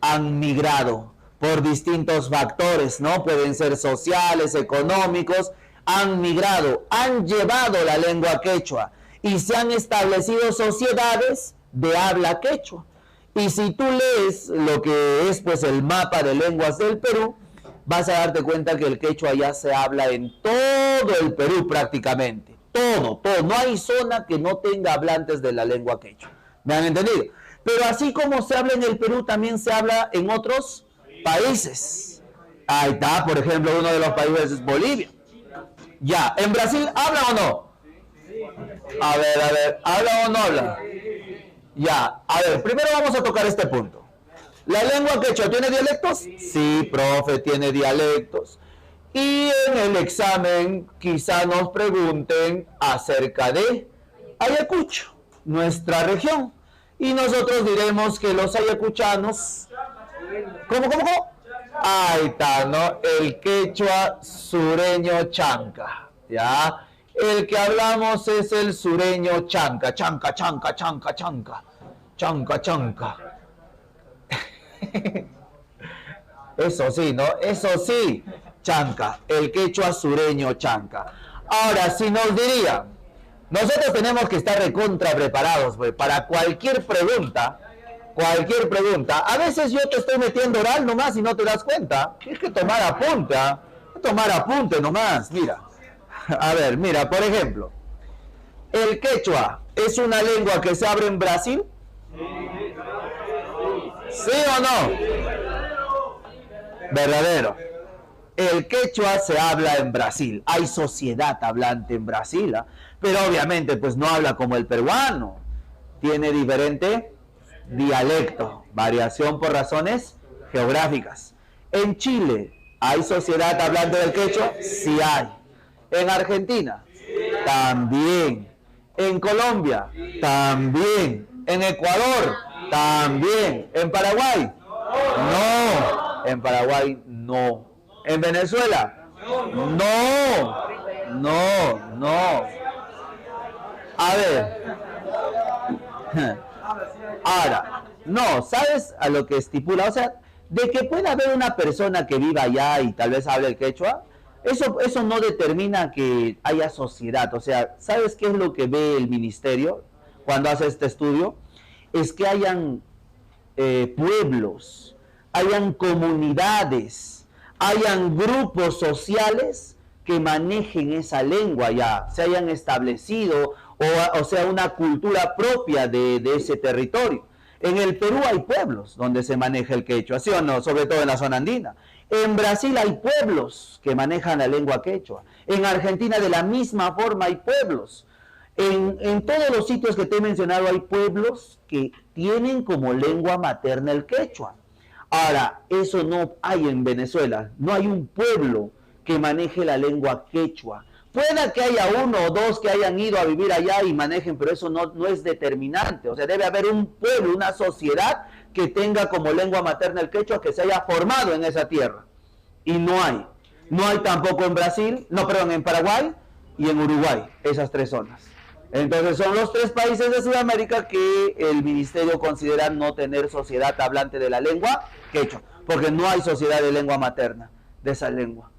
Han migrado por distintos factores, ¿no? Pueden ser sociales, económicos, han migrado, han llevado la lengua quechua y se han establecido sociedades de habla quechua. Y si tú lees lo que es pues el mapa de lenguas del Perú, vas a darte cuenta que el quechua ya se habla en todo el Perú prácticamente. Todo. No hay zona que no tenga hablantes de la lengua quechua. ¿Me han entendido? Pero así como se habla en el Perú, también se habla en otros países. Ahí está, por ejemplo, uno de los países es Bolivia. Ya, ¿en Brasil habla o no? A ver, ¿habla o no habla? Ya, a ver, primero vamos a tocar este punto. ¿La lengua quechua tiene dialectos? Sí, profe, tiene dialectos. Y en el examen quizá nos pregunten acerca de Ayacucho, nuestra región. Y nosotros diremos que los ayacuchanos... ¿Cómo? Ahí está, ¿no? El quechua sureño chanca, ¿ya? El que hablamos es el sureño chanca. Chanca. Eso sí, ¿no? Eso sí, chanca, el quechua sureño chanca. Ahora, si nos diría, nosotros tenemos que estar recontra preparados, pues, para cualquier pregunta. A veces yo te estoy metiendo oral nomás y no te das cuenta. Tienes que tomar apunte, ¿eh? Tomar apunte nomás, mira. A ver, mira, por ejemplo, ¿el quechua es una lengua que se habla en Brasil? ¿Sí o no? Verdadero. El quechua se habla en Brasil. Hay sociedad hablante en Brasil, ¿eh? Pero obviamente pues no habla como el peruano. Tiene diferente dialecto, variación por razones geográficas. En Chile, ¿hay sociedad hablante del quechua? Sí hay. En Argentina, también. En Colombia, también. En Ecuador, también. En Paraguay, no. En Paraguay, no. En Venezuela, no. A ver. Ahora, no, ¿sabes a lo que estipula? O sea, de que pueda haber una persona que viva allá y tal vez hable el quechua, eso no determina que haya sociedad. O sea, ¿sabes qué es lo que ve el ministerio cuando hace este estudio? Es que hayan pueblos, hayan comunidades, hayan grupos sociales que manejen esa lengua ya, se hayan establecido, o sea, una cultura propia de ese territorio. En el Perú hay pueblos donde se maneja el quechua, ¿sí o no? Sobre todo en la zona andina. En Brasil hay pueblos que manejan la lengua quechua. En Argentina de la misma forma hay pueblos. En todos los sitios que te he mencionado hay pueblos que tienen como lengua materna el quechua. Ahora, eso no hay en Venezuela. No hay un pueblo que maneje la lengua quechua. Pueda que haya uno o dos que hayan ido a vivir allá y manejen, pero eso no es determinante. O sea, debe haber un pueblo, una sociedad que tenga como lengua materna el quechua, que se haya formado en esa tierra. Y no hay. No hay tampoco en Brasil, en Paraguay y en Uruguay, esas tres zonas. Entonces son los tres países de Sudamérica que el ministerio considera no tener sociedad hablante de la lengua quechua, porque no hay sociedad de lengua materna de esa lengua.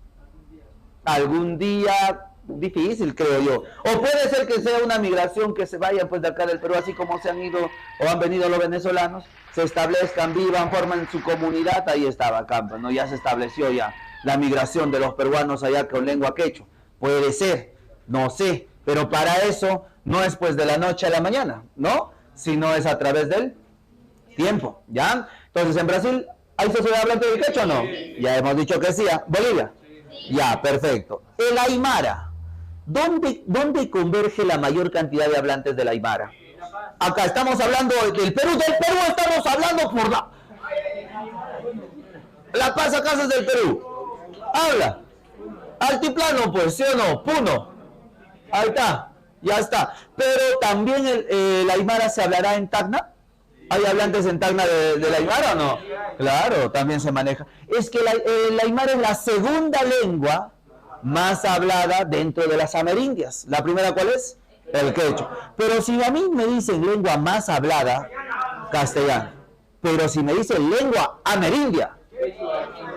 Algún día difícil, creo yo. O puede ser que sea una migración que se vaya pues de acá del Perú, así como se han ido o han venido los venezolanos, se establezcan, vivan, forman su comunidad, ahí estaba acá, ¿no? Ya se estableció ya la migración de los peruanos allá con lengua quechua. Puede ser, no sé, pero para eso no es pues de la noche a la mañana, ¿no? Sino es a través del tiempo, ¿ya? Entonces en Brasil, ¿hay sociedad hablante del quechua o no? Ya hemos dicho que sí. ¿Bolivia? Ya, perfecto. El aymara, ¿dónde converge la mayor cantidad de hablantes del aymara? Acá estamos hablando del Perú estamos hablando por La Paz acaso es del Perú. Habla. Altiplano, pues, ¿sí o no? Puno. Ahí está, ya está. Pero también el aymara se hablará en Tacna. ¿Hay hablantes en Tacna del aymara o no? Claro, también se maneja. Es que el aymara es la segunda lengua más hablada dentro de las amerindias. ¿La primera cuál es? El quechua. Pero si a mí me dicen lengua más hablada, castellano. Pero si me dicen lengua amerindia,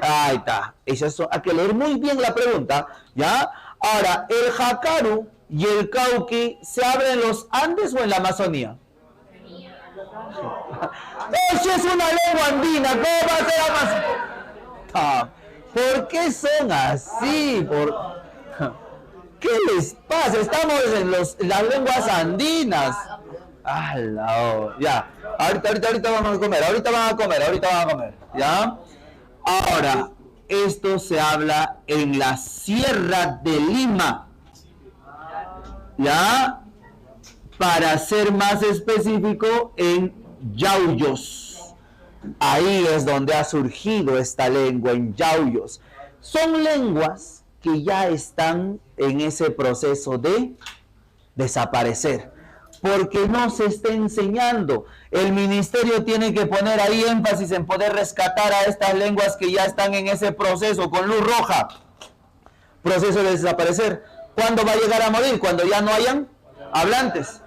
ahí está. Eso hay que leer muy bien la pregunta, ¿ya? Ahora, ¿el jacaru y el cauqui se hablan en los Andes o en la Amazonía? Eso es una lengua andina, ¿cómo va a ser Amazonía? ¿Por qué son así? ¿Qué les pasa? Estamos en las lenguas andinas. Ya, ahorita vamos a comer, ahorita van a comer, ¿ya? Ahora, esto se habla en la Sierra de Lima, ¿ya? Para ser más específico, en Yauyos. Ahí es donde ha surgido esta lengua, en Yauyos. Son lenguas que ya están en ese proceso de desaparecer, porque no se está enseñando. El ministerio tiene que poner ahí énfasis en poder rescatar a estas lenguas que ya están en ese proceso, con luz roja, proceso de desaparecer. ¿Cuándo va a llegar a morir? Cuando ya no hayan hablantes.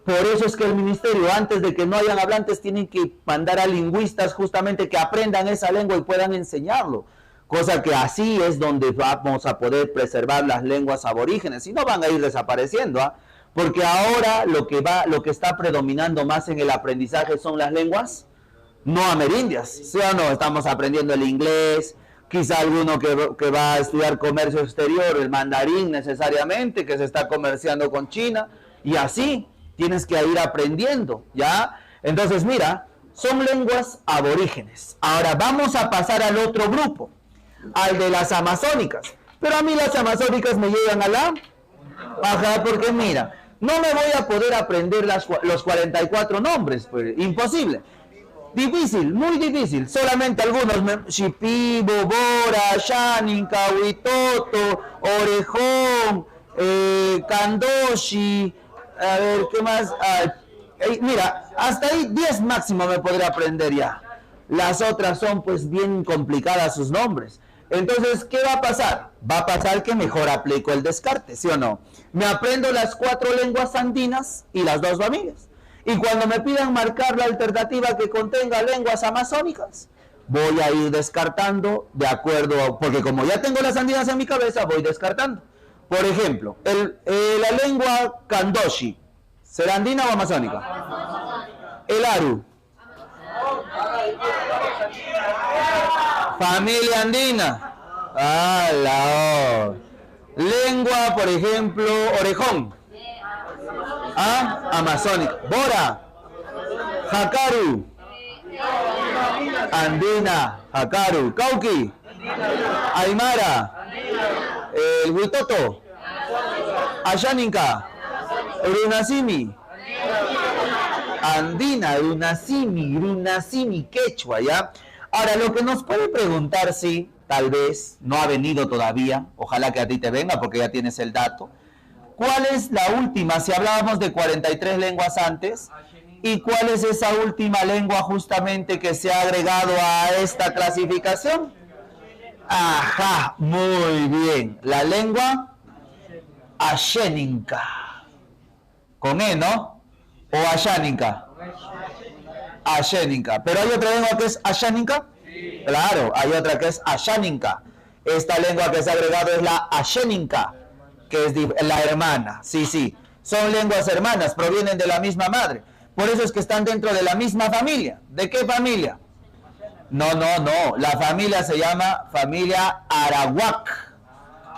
Por eso es que el ministerio, antes de que no hayan hablantes, tienen que mandar a lingüistas justamente que aprendan esa lengua y puedan enseñarlo. Cosa que así es donde vamos a poder preservar las lenguas aborígenes, si no van a ir desapareciendo, ¿ah? Porque ahora lo que está predominando más en el aprendizaje son las lenguas no amerindias, ¿sí o no? Estamos aprendiendo el inglés, quizá alguno que va a estudiar comercio exterior, el mandarín necesariamente, que se está comerciando con China, y así tienes que ir aprendiendo, ¿ya? Entonces, mira, son lenguas aborígenes. Ahora vamos a pasar al otro grupo, al de las amazónicas. Pero a mí las amazónicas me llegan a la baja, porque mira, no me voy a poder aprender los 44 nombres, pues, imposible. Difícil, muy difícil. Solamente algunos, Shipibo, Bora, Xáninca, Huitoto, Orejón, Candoshi, a ver, ¿qué más? Mira, hasta ahí 10 máximo me podré aprender ya. Las otras son pues bien complicadas sus nombres. Entonces, ¿qué va a pasar? Va a pasar que mejor aplico el descarte, ¿sí o no? Me aprendo las 4 lenguas andinas y las 2 familias. Y cuando me pidan marcar la alternativa que contenga lenguas amazónicas, voy a ir descartando de acuerdo, porque como ya tengo las andinas en mi cabeza, voy descartando. Por ejemplo, la lengua Candoshi, ¿será andina o amazónica? El Aru. Familia andina. Lengua, por ejemplo, Orejón. Amazónica. Bora. Jacaru. Andina. Jacaru. Cauqui. Aymara. El Huitoto. Xáninca. Runasimi. Andina, Runasimi, quechua, ¿ya? Ahora, lo que nos puede preguntar, si tal vez no ha venido todavía, ojalá que a ti te venga porque ya tienes el dato. ¿Cuál es la última? Si hablábamos de 43 lenguas antes, ¿y cuál es esa última lengua justamente que se ha agregado a esta clasificación? Ajá, muy bien. La lengua Xáninca. Con E, ¿no? ¿O Xáninca? Xáninca. ¿Pero hay otra lengua que es Xáninca? Sí. Claro, hay otra que es Xáninca. Esta lengua que se ha agregado es la Xáninca. que es la hermana, sí, son lenguas hermanas, provienen de la misma madre. Por eso es que están dentro de la misma familia. ¿De qué familia? No, la familia se llama familia arawak.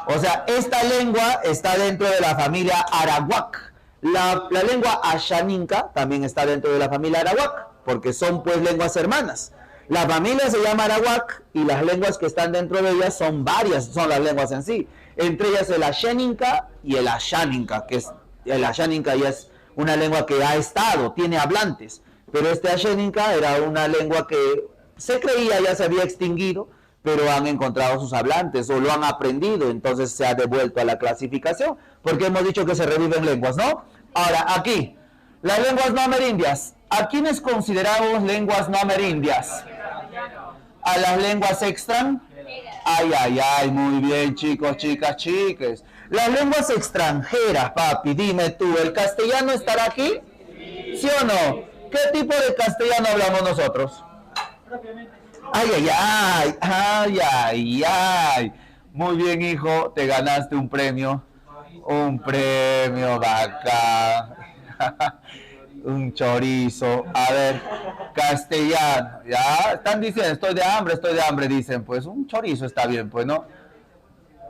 O sea, esta lengua está dentro de la familia arawak. La lengua ashaninka también está dentro de la familia arawak, porque son pues lenguas hermanas. La familia se llama arawak y las lenguas que están dentro de ellas son varias, son las lenguas en sí. Entre ellas el asheninka y el ashaninka, que es el ashaninka ya es una lengua que ha estado, tiene hablantes, pero este asheninka era una lengua que se creía ya se había extinguido, pero han encontrado sus hablantes o lo han aprendido, entonces se ha devuelto a la clasificación, porque hemos dicho que se reviven lenguas, ¿no? Ahora, aquí, las lenguas no amerindias. ¿A quiénes consideramos lenguas no amerindias? ¿A las lenguas extran? Ay, muy bien, chicos, chicas, chiques. Las lenguas extranjeras, papi, dime tú, ¿el castellano estará aquí? ¿Sí o no? ¿Qué tipo de castellano hablamos nosotros? Ay. Muy bien, hijo, te ganaste un premio. Un premio bacán. Un chorizo. A ver, castellano. Ya, están diciendo, estoy de hambre, dicen. Pues un chorizo está bien, pues, ¿no?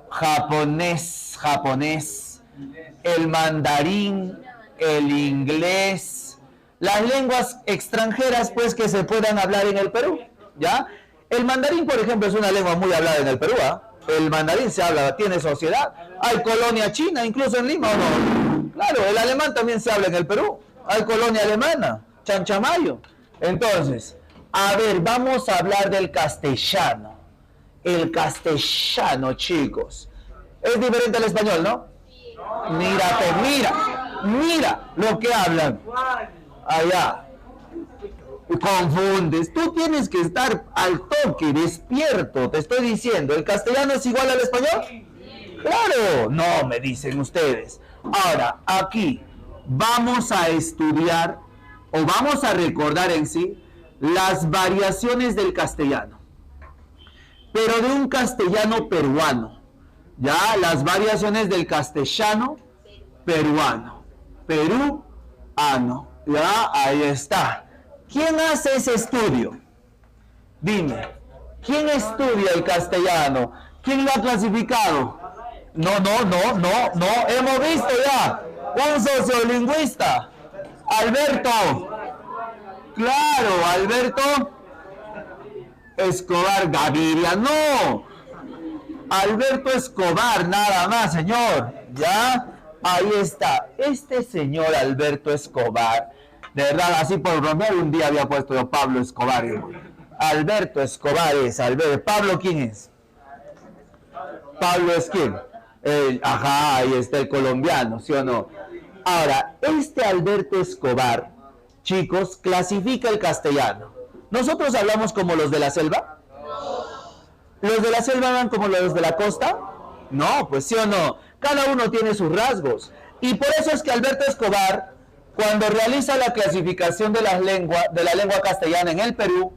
Japonés. El mandarín, el inglés. Las lenguas extranjeras, pues, que se puedan hablar en el Perú, ¿ya? El mandarín, por ejemplo, es una lengua muy hablada en el Perú, ¿ah? El mandarín se habla, tiene sociedad. Hay colonia china, incluso en Lima, ¿o no? Claro, el alemán también se habla en el Perú. Hay colonia alemana, Chanchamayo. Entonces, a ver, vamos a hablar del castellano. El castellano, chicos. Es diferente al español, ¿no? Mira lo que hablan. Allá. Confundes. Tú tienes que estar al toque, despierto. Te estoy diciendo, ¿el castellano es igual al español? Claro. No, me dicen ustedes. Ahora, aquí vamos a estudiar o vamos a recordar en sí las variaciones del castellano, pero de un castellano peruano. Ya, las variaciones del castellano peruano. Ya, ahí está. ¿Quién hace ese estudio? Dime, ¿quién estudia el castellano? ¿Quién lo ha clasificado? No, hemos visto ya. Un sociolingüista. Alberto. Claro, Alberto Escobar Gaviria. No. Alberto Escobar, nada más, señor. ¿Ya? Ahí está. Este señor Alberto Escobar, de verdad, así por bromear, un día había puesto yo Pablo Escobar. Alberto Escobar es Alberto. ¿Pablo quién es? ¿Pablo es quién? Ajá, ahí está el colombiano, ¿sí o no? Ahora, este Alberto Escobar, chicos, clasifica el castellano. ¿Nosotros hablamos como los de la selva? ¿Los de la selva hablan como los de la costa? No, pues sí o no. Cada uno tiene sus rasgos. Y por eso es que Alberto Escobar, cuando realiza la clasificación de la lengua castellana en el Perú,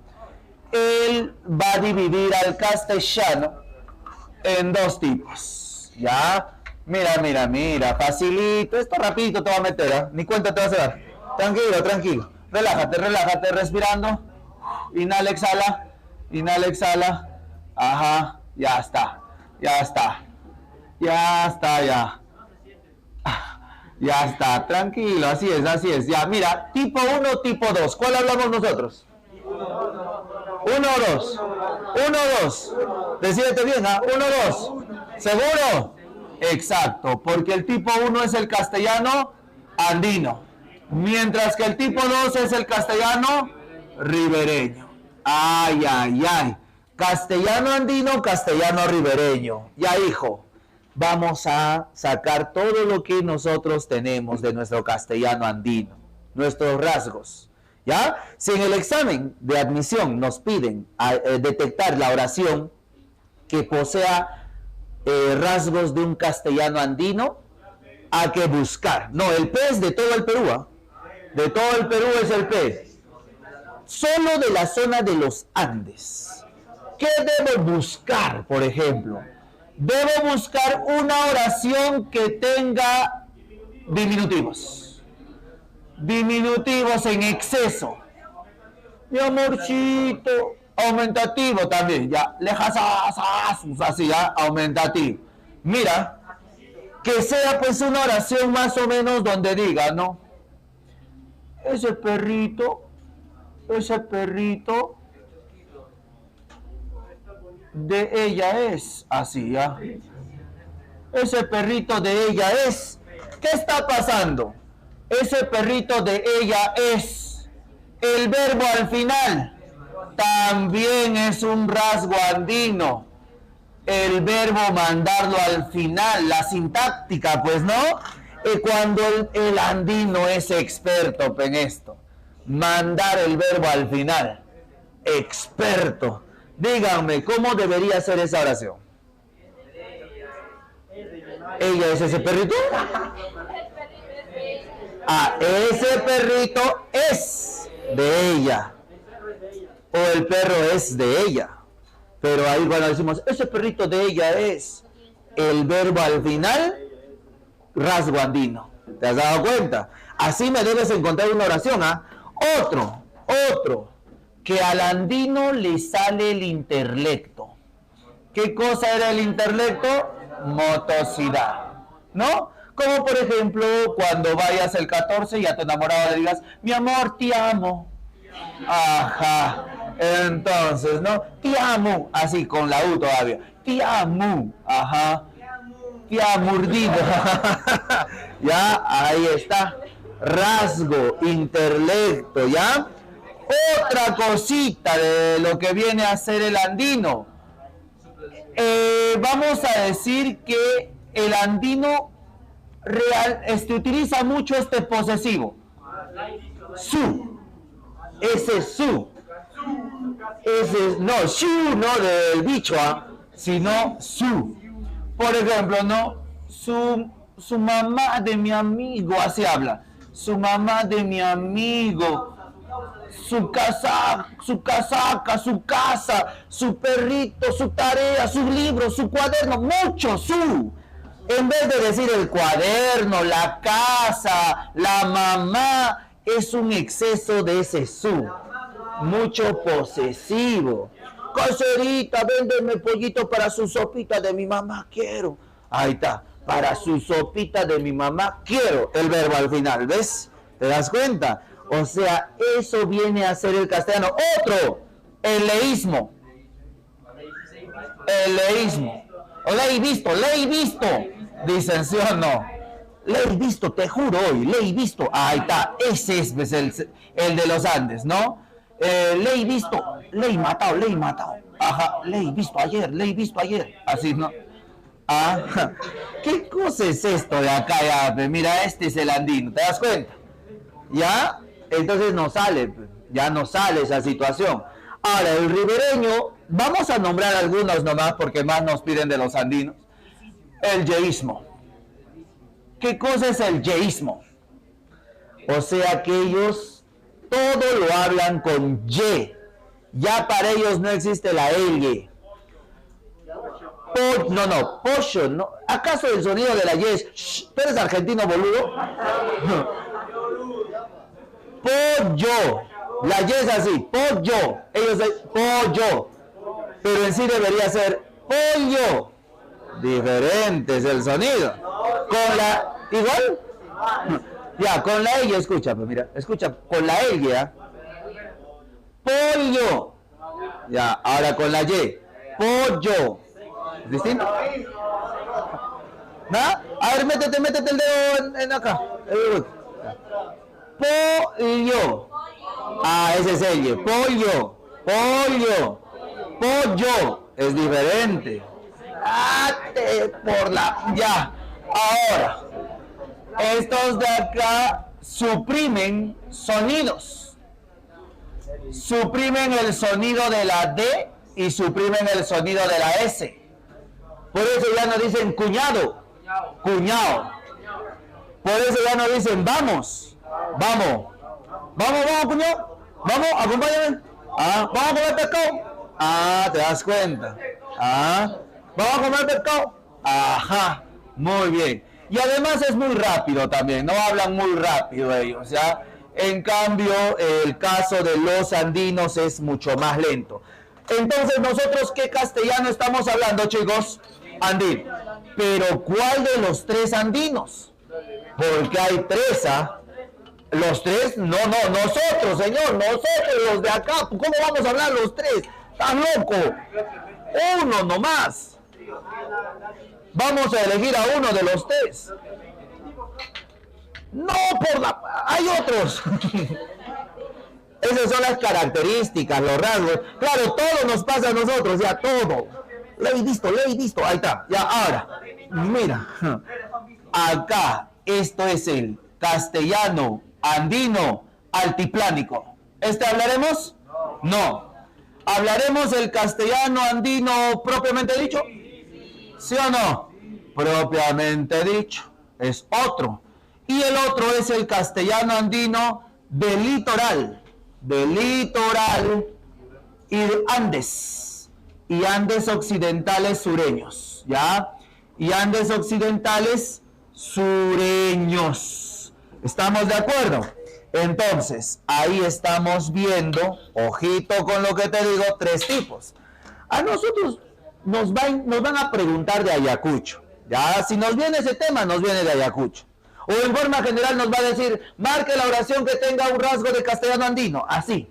él va a dividir al castellano en dos tipos. ¿Ya? Mira, facilito. Esto rapidito te va a meter, ¿eh? Ni cuenta te vas a dar. Tranquilo. Relájate, respirando. Inhala, exhala. Ajá, ya está. Ya está, tranquilo, así es. Ya, mira, tipo 1, tipo 2. ¿Cuál hablamos nosotros? 1 o 2. 1 o 2. Decídete bien, ¿ah? 1 o 2. ¿Seguro? Exacto, porque el tipo 1 es el castellano andino, mientras que el tipo 2 es el castellano ribereño. Ay. Castellano andino, castellano ribereño. Ya, hijo, vamos a sacar todo lo que nosotros tenemos de nuestro castellano andino, nuestros rasgos. ¿Ya? Si en el examen de admisión nos piden detectar la oración que posea rasgos de un castellano andino, hay que buscar. No, el P es de todo el Perú, ¿eh? De todo el Perú es el P. Solo de la zona de los Andes. ¿Qué debo buscar, por ejemplo? Debo buscar una oración que tenga diminutivos. Diminutivos en exceso. Mi amorcito. Aumentativo también, ya. Así, ya. Aumentativo. Mira, que sea pues una oración más o menos donde diga, ¿no? Ese perrito de ella es, así, ¿ya? Ese perrito de ella es. ¿Qué está pasando? Ese perrito de ella es. El verbo al final también es un rasgo andino. El verbo mandarlo al final, la sintáctica, pues, ¿no? Cuando el andino es experto en esto. Mandar el verbo al final. Experto. Díganme, ¿cómo debería ser esa oración? ¿Ella es ese perrito? Ah, ese perrito es de ella. O el perro es de ella. Pero ahí cuando decimos, ese perrito de ella es, el verbo al final, rasgo andino. ¿Te has dado cuenta? Así me debes encontrar una oración, ¿ah? Otro, que al andino le sale el intelecto. ¿Qué cosa era el intelecto? Motosidad, ¿no? Como por ejemplo, cuando vayas el 14 y a tu enamorado le digas, mi amor, te amo. Ajá. Entonces, ¿no? Te amo, así con la U todavía. Te amo, ajá. Te amo mordido. Ya, ahí está. Rasgo, intelecto, ¿ya? Otra cosita de lo que viene a ser el andino. Vamos a decir que el andino real, utiliza mucho este posesivo. Su. Ese su. Ese, no, su, no del bicho, sino su. Por ejemplo, ¿no? Su mamá de mi amigo, así habla. Su mamá de mi amigo. Su casaca, su casa, su perrito, su tarea, su libro, su cuaderno, mucho su. En vez de decir el cuaderno, la casa, la mamá, es un exceso de ese su. Mucho posesivo. Caserita, véndeme pollito para su sopita de mi mamá, quiero. Ahí está, para su sopita de mi mamá, quiero. El verbo al final, ¿ves? ¿Te das cuenta? O sea, eso viene a ser el castellano. Otro, el leísmo. El leísmo. O leí visto. Dicen, ¿sí o no? Leí visto, te juro hoy, leí visto. Ahí está, ese es pues, el de los Andes, ¿no? Leí visto, leí matado. Ajá, leí visto ayer. Así, ¿no? Ah, ¿qué cosa es esto de acá? Ya? Mira, este es el andino, ¿te das cuenta? ¿Ya? Entonces no sale, ya no sale esa situación. Ahora, el ribereño, vamos a nombrar algunos nomás porque más nos piden de los andinos. El yeísmo. ¿Qué cosa es el yeísmo? O sea que ellos todo lo hablan con Y. Ya para ellos no existe la L. Pollo, no. ¿Acaso el sonido de la Y es shh, ¿tú eres argentino, boludo? Pollo. La Y es así, pollo. Ellos dicen pollo. Pero en sí debería ser pollo. Diferente es el sonido. Con la... ¿Igual? Ya, con la L, escucha, pues mira, escucha, con la L, ¿ya? Pollo. Ya, ahora con la Y. Pollo. ¿Distinto? ¿Nada? A ver, métete el dedo en acá. Pollo. Ah, ese es el pollo. Pollo. Es diferente. Por la... Ya. Ahora. Estos de acá suprimen sonidos. Suprimen el sonido de la D y suprimen el sonido de la S. Por eso ya no dicen cuñado. Por eso ya no dicen vamos. Vamos, cuñado. Vamos, acompáñame. Vamos a comer pescado. Te das cuenta. ¿Vamos a comer pescado? Ajá, muy bien. Y además es muy rápido también, no hablan muy rápido ellos, ¿ya? En cambio, el caso de los andinos es mucho más lento. Entonces, nosotros, ¿qué castellano estamos hablando, chicos? Andino. Pero, ¿cuál de los tres andinos? Porque hay tres, ¿ah? Los tres, no, nosotros, señor, nosotros, los de acá, ¿cómo vamos a hablar los tres? ¿Estás loco? Uno nomás. Vamos a elegir a uno de los tres. No, hay otros. Esas son las características, los rasgos. Claro, todo nos pasa a nosotros, ya todo. Ley visto, ahí está. Ya, ahora, mira. Acá, esto es el castellano andino altiplánico. ¿Este hablaremos? No. ¿Hablaremos el castellano andino propiamente dicho? ¿Sí o no? Propiamente dicho. Es otro. Y el otro es el castellano andino del litoral. Del litoral y de Andes. Y Andes occidentales sureños. ¿Ya? Y Andes occidentales sureños. ¿Estamos de acuerdo? Entonces, ahí estamos viendo, ojito con lo que te digo, tres tipos. A nosotros nos van a preguntar de Ayacucho. Ya, si nos viene ese tema, nos viene de Ayacucho. O en forma general nos va a decir, marque la oración que tenga un rasgo de castellano andino, así.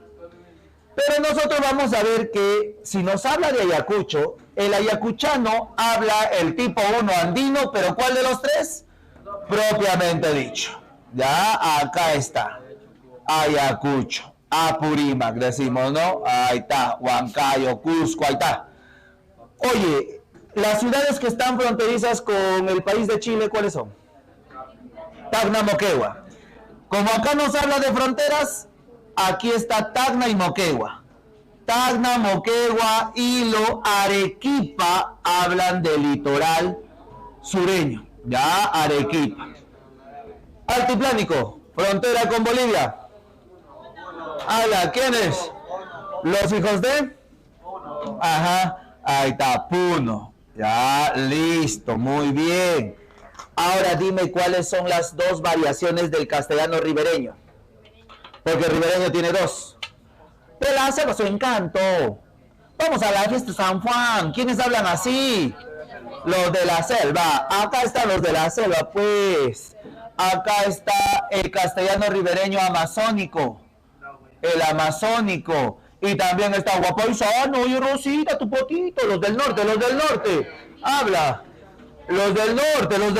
Pero nosotros vamos a ver que si nos habla de Ayacucho, el ayacuchano habla el tipo 1 andino, pero ¿cuál de los tres? Propiamente dicho. Ya, acá está. Ayacucho, Apurímac, decimos, ¿no? Ahí está, Huancayo, Cusco, ahí está. Oye, las ciudades que están fronterizas con el país de Chile, ¿cuáles son? Tacna, Moquegua. Como acá nos habla de fronteras, aquí está Tacna y Moquegua. Tacna, Moquegua, Hilo, Arequipa hablan del litoral sureño. Ya, Arequipa. Altiplánico, frontera con Bolivia. Habla, ¿quiénes? ¿Los hijos de? Ajá, ahí está, Puno. Ya, listo, muy bien. Ahora dime cuáles son las dos variaciones del castellano ribereño. Porque el ribereño tiene dos. Pero la selva, su encanto. Vamos a la fiesta de San Juan. ¿Quiénes hablan así? Los de la selva. Acá están los de la selva, pues. Acá está el castellano ribereño amazónico. El amazónico. Y también está Guapaisano, oye Rosita, tu potito. Los del norte, los del norte. Habla. Los del norte, los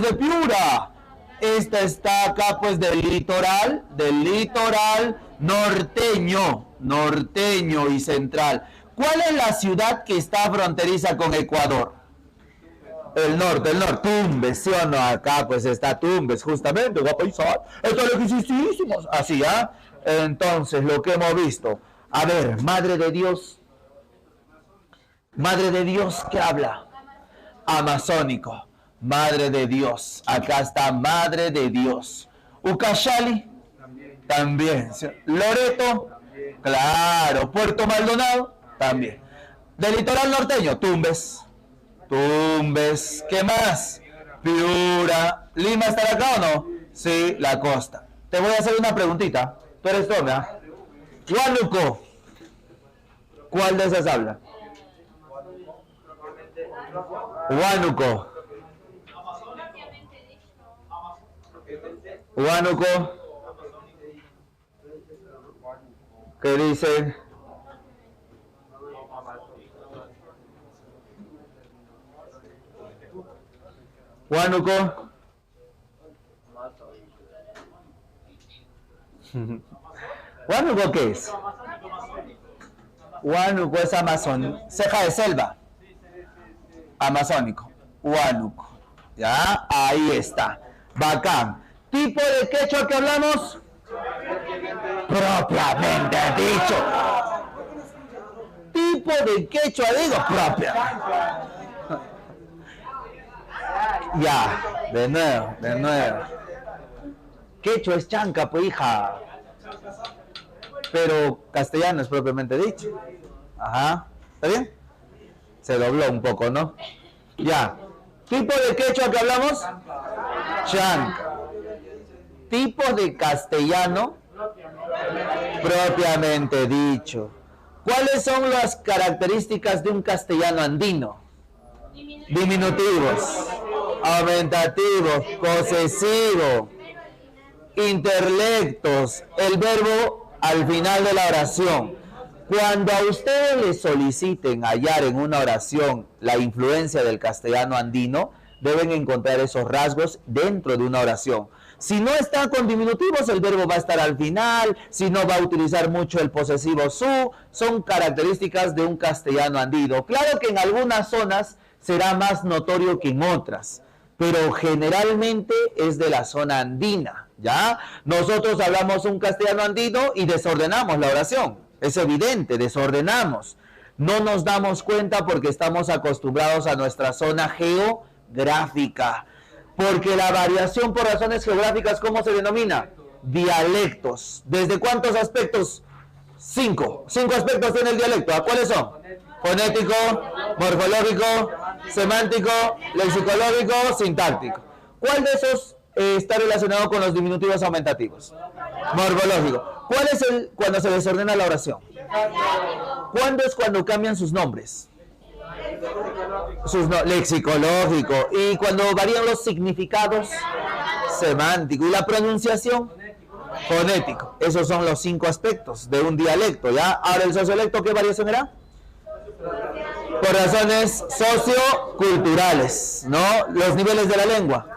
de Piura. Esta está acá pues del litoral norteño y central. ¿Cuál es la ciudad que está fronteriza con Ecuador? El norte, Tumbes, ¿sí o no? Acá pues está Tumbes, justamente, Guapaisán. Esto es lo que hicimos. Así, ¿ah? Entonces, lo que hemos visto. A ver, Madre de Dios, ¿qué habla? Amazónico. Madre de Dios. Acá está Madre de Dios. Ucayali. También. Loreto. Claro. Puerto Maldonado. También. Del litoral norteño. Tumbes. ¿Qué más? Piura. ¿Lima estará acá o no? Sí, la costa. Te voy a hacer una preguntita. Tú eres Tona. Huánuco. ¿Cuál de esas habla? Huánuco. ¿Qué dicen? Huánuco. ¿Huánuco qué es? Huánuco es Amazon, ceja de selva. Amazónico. Huánuco. Ya, ahí está. Bacán. ¿Tipo de quechua que hablamos? Propiamente dicho. Tipo de quechua, digo, propia. Ya, de nuevo. Quechua es chanca, pues hija. Pero castellano es propiamente dicho. Ajá. ¿Está bien? Se dobló un poco, ¿no? Ya. ¿Tipo de quechua que hablamos? Chanca. Tipo de castellano propiamente dicho. ¿Cuáles son las características de un castellano andino? Diminutivos, aumentativos, posesivo, interlectos, el verbo al final de la oración. Cuando a ustedes les soliciten hallar en una oración la influencia del castellano andino, deben encontrar esos rasgos dentro de una oración. Si no está con diminutivos, el verbo va a estar al final. Si no, va a utilizar mucho el posesivo su. Son características de un castellano andino. Claro que en algunas zonas será más notorio que en otras, pero generalmente es de la zona andina, ¿ya? Nosotros hablamos un castellano andino y desordenamos la oración. Es evidente, desordenamos. No nos damos cuenta porque estamos acostumbrados a nuestra zona geográfica. Porque la variación por razones geográficas, ¿cómo se denomina? Dialectos. ¿Desde cuántos aspectos? 5. 5 aspectos tiene el dialecto. ¿A cuáles son? Fonético, morfológico, semántico, lexicológico, sintáctico. ¿Cuál de esos está relacionado con los diminutivos aumentativos? Morfológico. ¿Cuál es el cuando se desordena la oración? ¿Cuándo es cuando cambian sus nombres? Lexicológico. ¿Y cuando varían los significados? Semántico. ¿Y la pronunciación? Fonético. Esos son los 5 aspectos de un dialecto, ¿ya? Ahora, ¿el sociolecto qué variación era? Por razones socioculturales, ¿no? Los niveles de la lengua.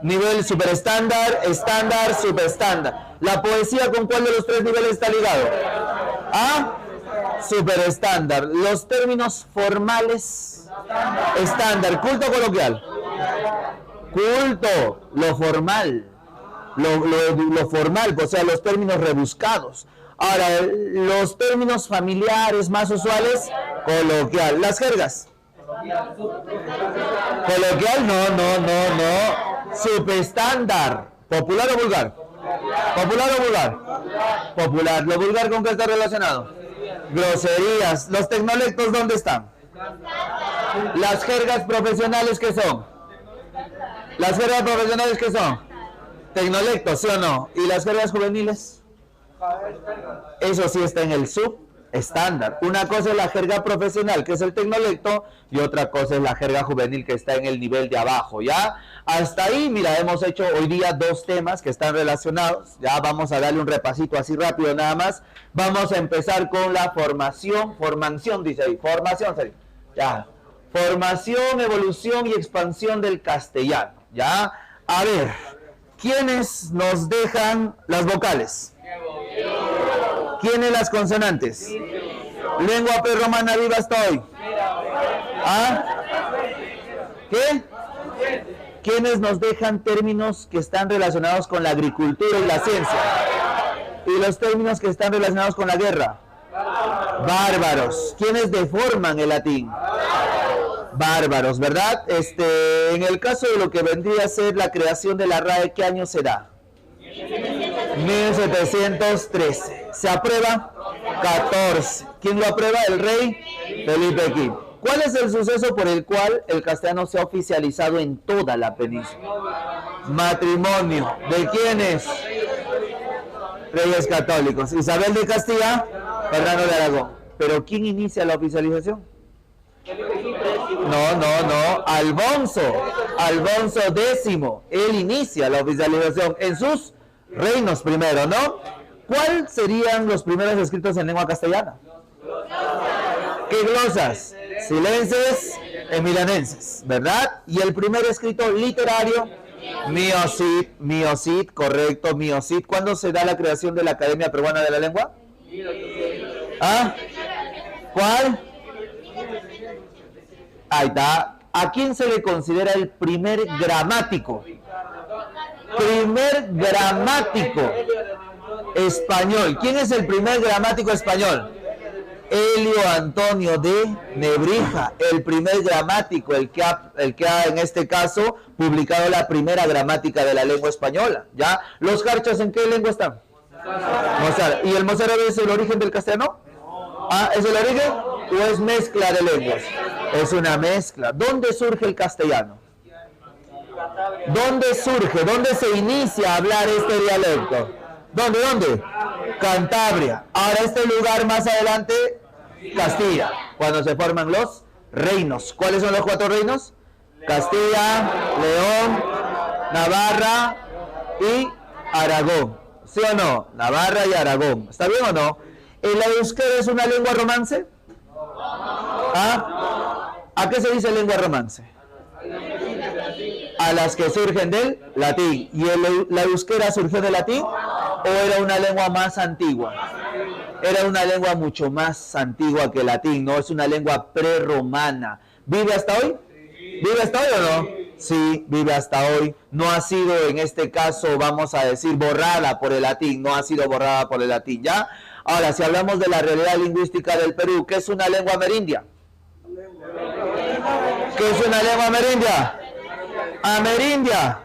Nivel superestándar, estándar, superestándar. ¿La poesía con cuál de los 3 niveles está ligado? ¿Ah? Superestándar. Los términos formales, estándar. Culto coloquial. Culto, lo formal. Lo formal, o sea, los términos rebuscados. Ahora, los términos familiares más usuales, coloquial. Las jergas. Coloquial, no. Subestándar. ¿Popular o vulgar? ¿Popular o vulgar? Popular. ¿Lo vulgar con qué está relacionado? Groserías. ¿Los tecnolectos dónde están? ¿Las jergas profesionales qué son? ¿Las jergas profesionales qué son? Tecnolectos, ¿sí o no? ¿Y las jergas juveniles? Eso sí está en el subestándar. Una cosa es la jerga profesional, que es el tecnolecto, y otra cosa es la jerga juvenil, que está en el nivel de abajo, ¿ya? Hasta ahí, mira, hemos hecho hoy día 2 temas que están relacionados. Ya vamos a darle un repasito así rápido nada más. Vamos a empezar con la formación, dice ahí, formación, ya. Formación, evolución y expansión del castellano, ¿ya? A ver, ¿quiénes nos dejan las vocales? ¿Quiénes las consonantes? Lengua prerromana viva hasta hoy. ¿Ah? ¿Qué? ¿Quiénes nos dejan términos que están relacionados con la agricultura y la ciencia? ¿Y los términos que están relacionados con la guerra? Bárbaros. ¿Quiénes deforman el latín? Bárbaros, ¿verdad? En el caso de lo que vendría a ser la creación de la RAE, ¿qué año será? 1713. ¿Se aprueba? 14. ¿Quién lo aprueba? El rey Felipe V. ¿Cuál es el suceso por el cual el castellano se ha oficializado en toda la península? Matrimonio. ¿De quiénes? Reyes católicos. Isabel de Castilla, Fernando de Aragón. ¿Pero quién inicia la oficialización? No. Alfonso X. Él inicia la oficialización en sus reinos primero, ¿no? ¿Cuáles serían los primeros escritos en lengua castellana? ¿Qué glosas? Silences emilanenses, ¿verdad? Y el primer escrito literario, Miocid, correcto, Miocid. ¿Cuándo se da la creación de la Academia Peruana de la Lengua? ¿Ah? ¿Cuál? Ahí está. ¿A quién se le considera el primer gramático? Primer gramático español. ¿Quién es el primer gramático español? Helio Antonio de Nebrija, el primer gramático, el que ha en este caso publicado la primera gramática de la lengua española. ¿Ya? ¿Los jarchas en qué lengua están? Mozart. ¿Y el mozárabe es el origen del castellano? ¿Ah, es el origen o es mezcla de lenguas? Es una mezcla. ¿Dónde surge el castellano? ¿Dónde surge? ¿Dónde se inicia a hablar este dialecto? ¿Dónde? Cantabria. Ahora este lugar más adelante, Castilla, cuando se forman los reinos. ¿Cuáles son los 4 reinos? Castilla, León, Navarra y Aragón. ¿Sí o no? Navarra y Aragón. ¿Está bien o no? ¿El euskera es una lengua romance? ¿Ah? ¿A qué se dice lengua romance? A las que surgen del latín. ¿Y la euskera surgió del latín o era una lengua más antigua? Era una lengua mucho más antigua que el latín, ¿no? Es una lengua prerromana. ¿Vive hasta hoy? ¿Vive hasta hoy o no? Sí, vive hasta hoy. No ha sido, en este caso, vamos a decir, borrada por el latín. No ha sido borrada por el latín, ¿ya? Ahora, si hablamos de la realidad lingüística del Perú, ¿qué es una lengua amerindia? ¿Qué es una lengua amerindia? Amerindia.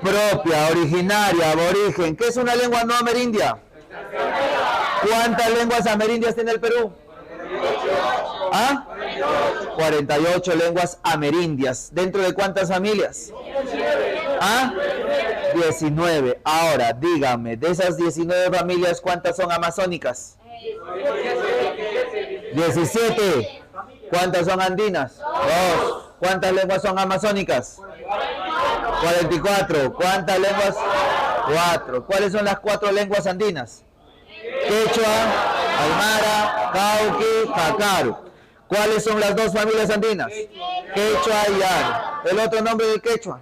Propia, originaria, aborigen. ¿Qué es una lengua no amerindia? ¿Cuántas lenguas amerindias tiene el Perú? ¿Ah? 48 lenguas amerindias. ¿Dentro de cuántas familias? ¿Ah? 19. Ahora, dígame, de esas 19 familias, ¿cuántas son amazónicas? 17. ¿Cuántas son andinas? 2. ¿Cuántas lenguas son amazónicas? 44. ¿Cuántas lenguas? 4. ¿Cuáles son las 4 lenguas andinas? Quechua, Aymara, Cauqui, Jacaru. ¿Cuáles son las 2 familias andinas? Quechua y Ara. ¿El otro nombre del quechua?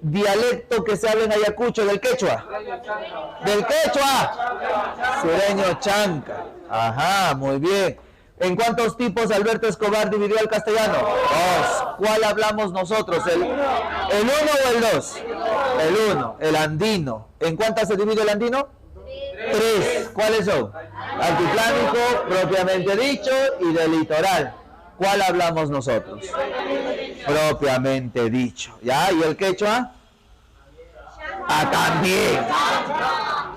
Dialecto que se habla en Ayacucho del quechua. ¿Del quechua? Sureño chanca. Ajá, muy bien. ¿En cuántos tipos Alberto Escobar dividió el castellano? 2. ¿Cuál hablamos nosotros? ¿El 1 o el 2? El 1, el andino. ¿En cuántas se divide el andino? 3. ¿Cuáles son? Altiplánico, propiamente dicho, y del litoral. ¿Cuál hablamos nosotros? Propiamente dicho. ¿Ya? ¿Y el quechua? Ah, también.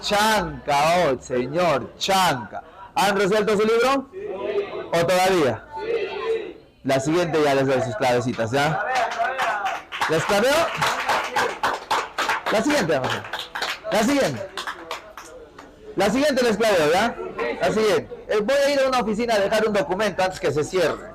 Chanca, oh, señor, chanca. ¿Han resuelto su libro? ¿O todavía? La siguiente ya les doy sus clavecitas, ¿ya? ¿Les claveo? La siguiente, vamos a hacer. La siguiente. La siguiente les claveo, ¿ya? La siguiente. Voy a ir a una oficina a dejar un documento antes que se cierre.